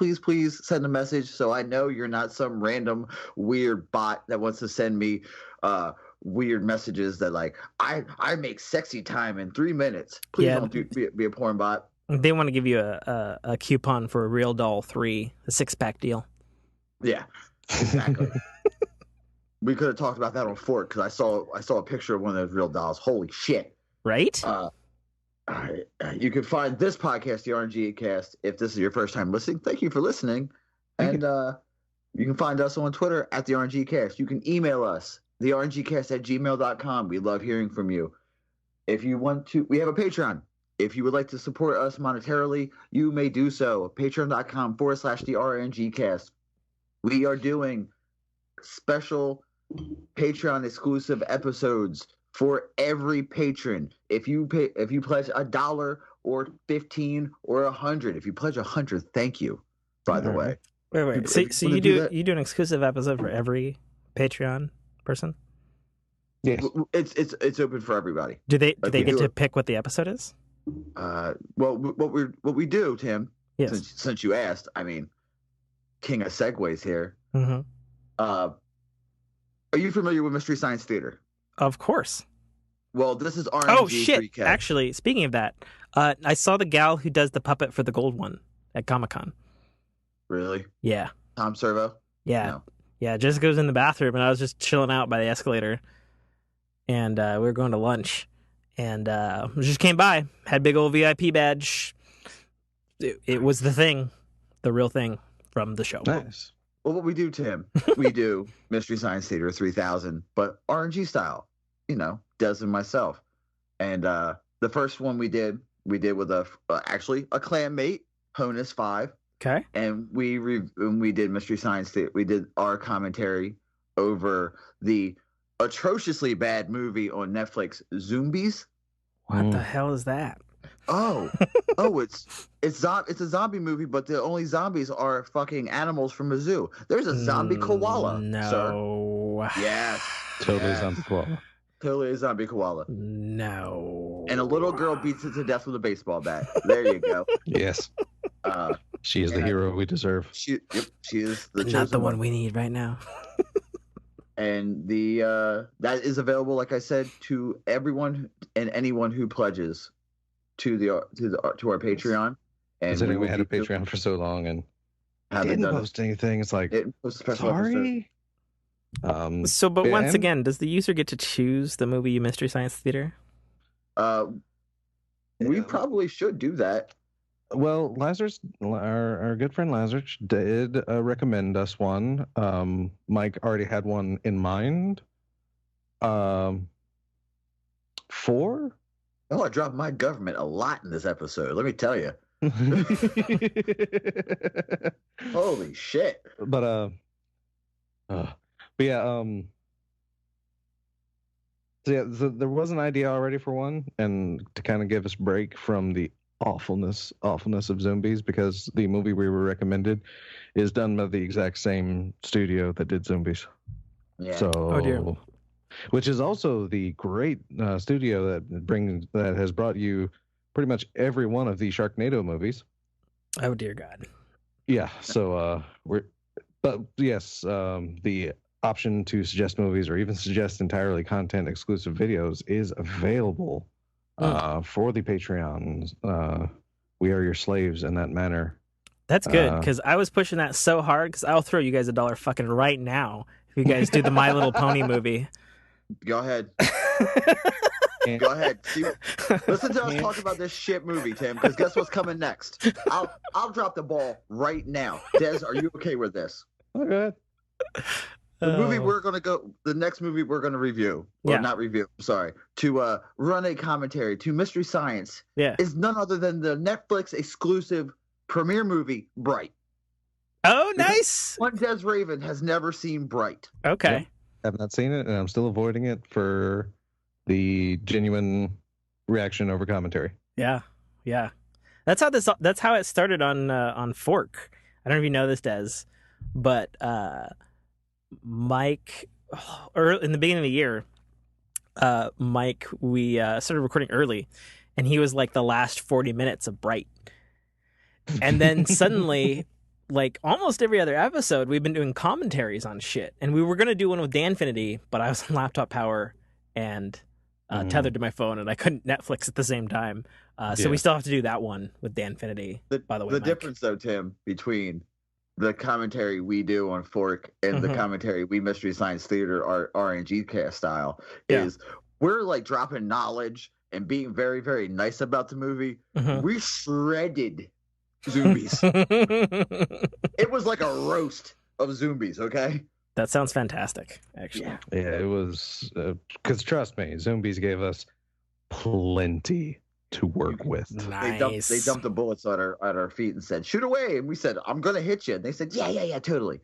send a message so I know you're not some random weird bot that wants to send me weird messages that like I make sexy time in 3 minutes. Please don't be a porn bot.
They want to give you a coupon for a Real Doll 3, a 6-pack deal.
Yeah, exactly. We could have talked about that on Fork because I saw a picture of one of those real dolls. Holy shit!
Right?
You can find this podcast, the RngCast, if this is your first time listening. Thank you for listening, and you can find us on Twitter at the RngCast. You can email us theRngCast@gmail.com. We love hearing from you. If you want to, we have a Patreon. If you would like to support us monetarily, you may do so. Patreon.com/the We are doing special Patreon exclusive episodes for every patron. If you pledge $1 or 15 or 100, if you pledge 100, thank you. By the way,
wait. So you do an exclusive episode for every Patreon person?
Yes.
It's open for everybody.
Do they get to pick what the episode is?
Well, what we do, Tim.
Yes.
Since you asked, I mean, king of segues here.
Mm-hmm.
Are you familiar with Mystery Science Theater?
Of course.
Well, this is RNG.
Oh shit! Actually, speaking of that, I saw the gal who does the puppet for the gold one at Comic-Con.
Really?
Yeah.
Tom Servo?
Yeah.
No.
Yeah. Jessica was in the bathroom, and I was just chilling out by the escalator, and we were going to lunch, and just came by, had big old VIP badge. It was the thing, the real thing from the show.
Nice.
Well, what we do, Tim, we do Mystery Science Theater 3000, but RNG style, Des and myself. And the first one we did with actually a clanmate, Honus 5.
Okay.
And we did Mystery Science Theater. We did our commentary over the atrociously bad movie on Netflix, Zombies.
What the hell is that?
It's a zombie movie, but the only zombies are fucking animals from a zoo. There's a zombie koala.
No.
Sir. Yes.
Totally zombie koala.
Totally a zombie koala.
No.
And a little girl beats it to death with a baseball bat. There you go.
Yes. She is the hero we deserve.
She is the
not the one we need right now.
And that is available, like I said, to everyone and anyone who pledges to our Patreon. And
considering we had a Patreon for so long and didn't post anything, it's like, sorry.
But once again, does the user get to choose the movie Mystery Science Theater?
We probably should do that.
Well, Lazarus, our good friend Lazarus, did recommend us one. Mike already had one in mind. 4?
Oh, I dropped my government a lot in this episode. Let me tell you. Holy shit!
But yeah. So there was an idea already for one, and to kind of give us a break from the awfulness of Zombies, because the movie we were recommended is done by the exact same studio that did Zombies.
Yeah.
So, which is also the great studio that has brought you pretty much every one of the Sharknado movies.
Oh dear God.
Yeah. So but yes, the option to suggest movies or even suggest entirely content exclusive videos is available for the Patreons. We are your slaves in that manner.
That's good, because I was pushing that so hard, because I'll throw you guys $1 fucking right now if you guys do the My Little Pony movie.
Go ahead. Go ahead. Listen to us talk about this shit movie, Tim, because guess what's coming next? I'll drop the ball right now. Des, are you okay with this?
Okay.
The next movie we're gonna review, or not review, sorry, to run a commentary to Mystery Science, is none other than the Netflix exclusive premiere movie, Bright.
Oh, nice.
One Des Raven has never seen Bright.
Okay.
Yep. Have not seen it, and I'm still avoiding it for the genuine reaction over commentary.
Yeah. That's how it started on Fork. I don't know if you know this, Des, but Mike, in the beginning of the year, Mike, we started recording early, and he was like the last 40 minutes of Bright. And then suddenly, like almost every other episode, we've been doing commentaries on shit. And we were going to do one with Danfinity, but I was on laptop power and tethered to my phone, and I couldn't Netflix at the same time. So we still have to do that one with Danfinity, by the way.
The difference, though, Tim, between the commentary we do on Fork and the commentary we Mystery Science Theater, our RngCast style, is we're like dropping knowledge and being very, very nice about the movie. We shredded Zombies. It was like a roast of Zombies, okay?
That sounds fantastic, actually.
Yeah, it was, because trust me, Zombies gave us plenty to work with.
Nice.
They dumped the bullets at our feet and said, shoot away. And we said, I'm going to hit you. And they said, yeah, totally.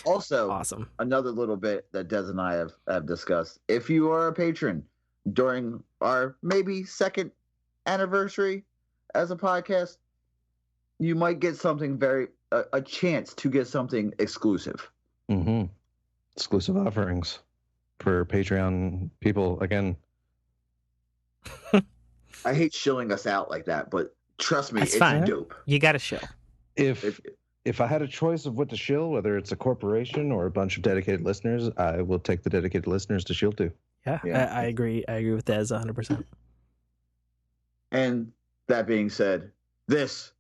Also,
awesome.
Another little bit that Des and I have discussed. If you are a patron during our maybe second anniversary as a podcast, you might get something a chance to get something exclusive.
Exclusive offerings for Patreon people. Again,
I hate shilling us out like that, but trust me,
it's
fine. Dope.
You got to shill.
If I had a choice of what to shill, whether it's a corporation or a bunch of dedicated listeners, I will take the dedicated listeners to shill to.
Yeah. I agree. I agree with Des 100%.
And that being said, this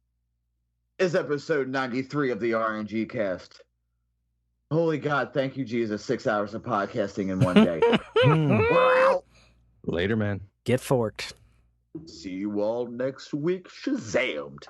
is episode 93 of the RngCast. Holy God, thank you, Jesus. 6 hours of podcasting in one day. We're out.
Later, man.
Get forked.
See you all next week. Shazammed.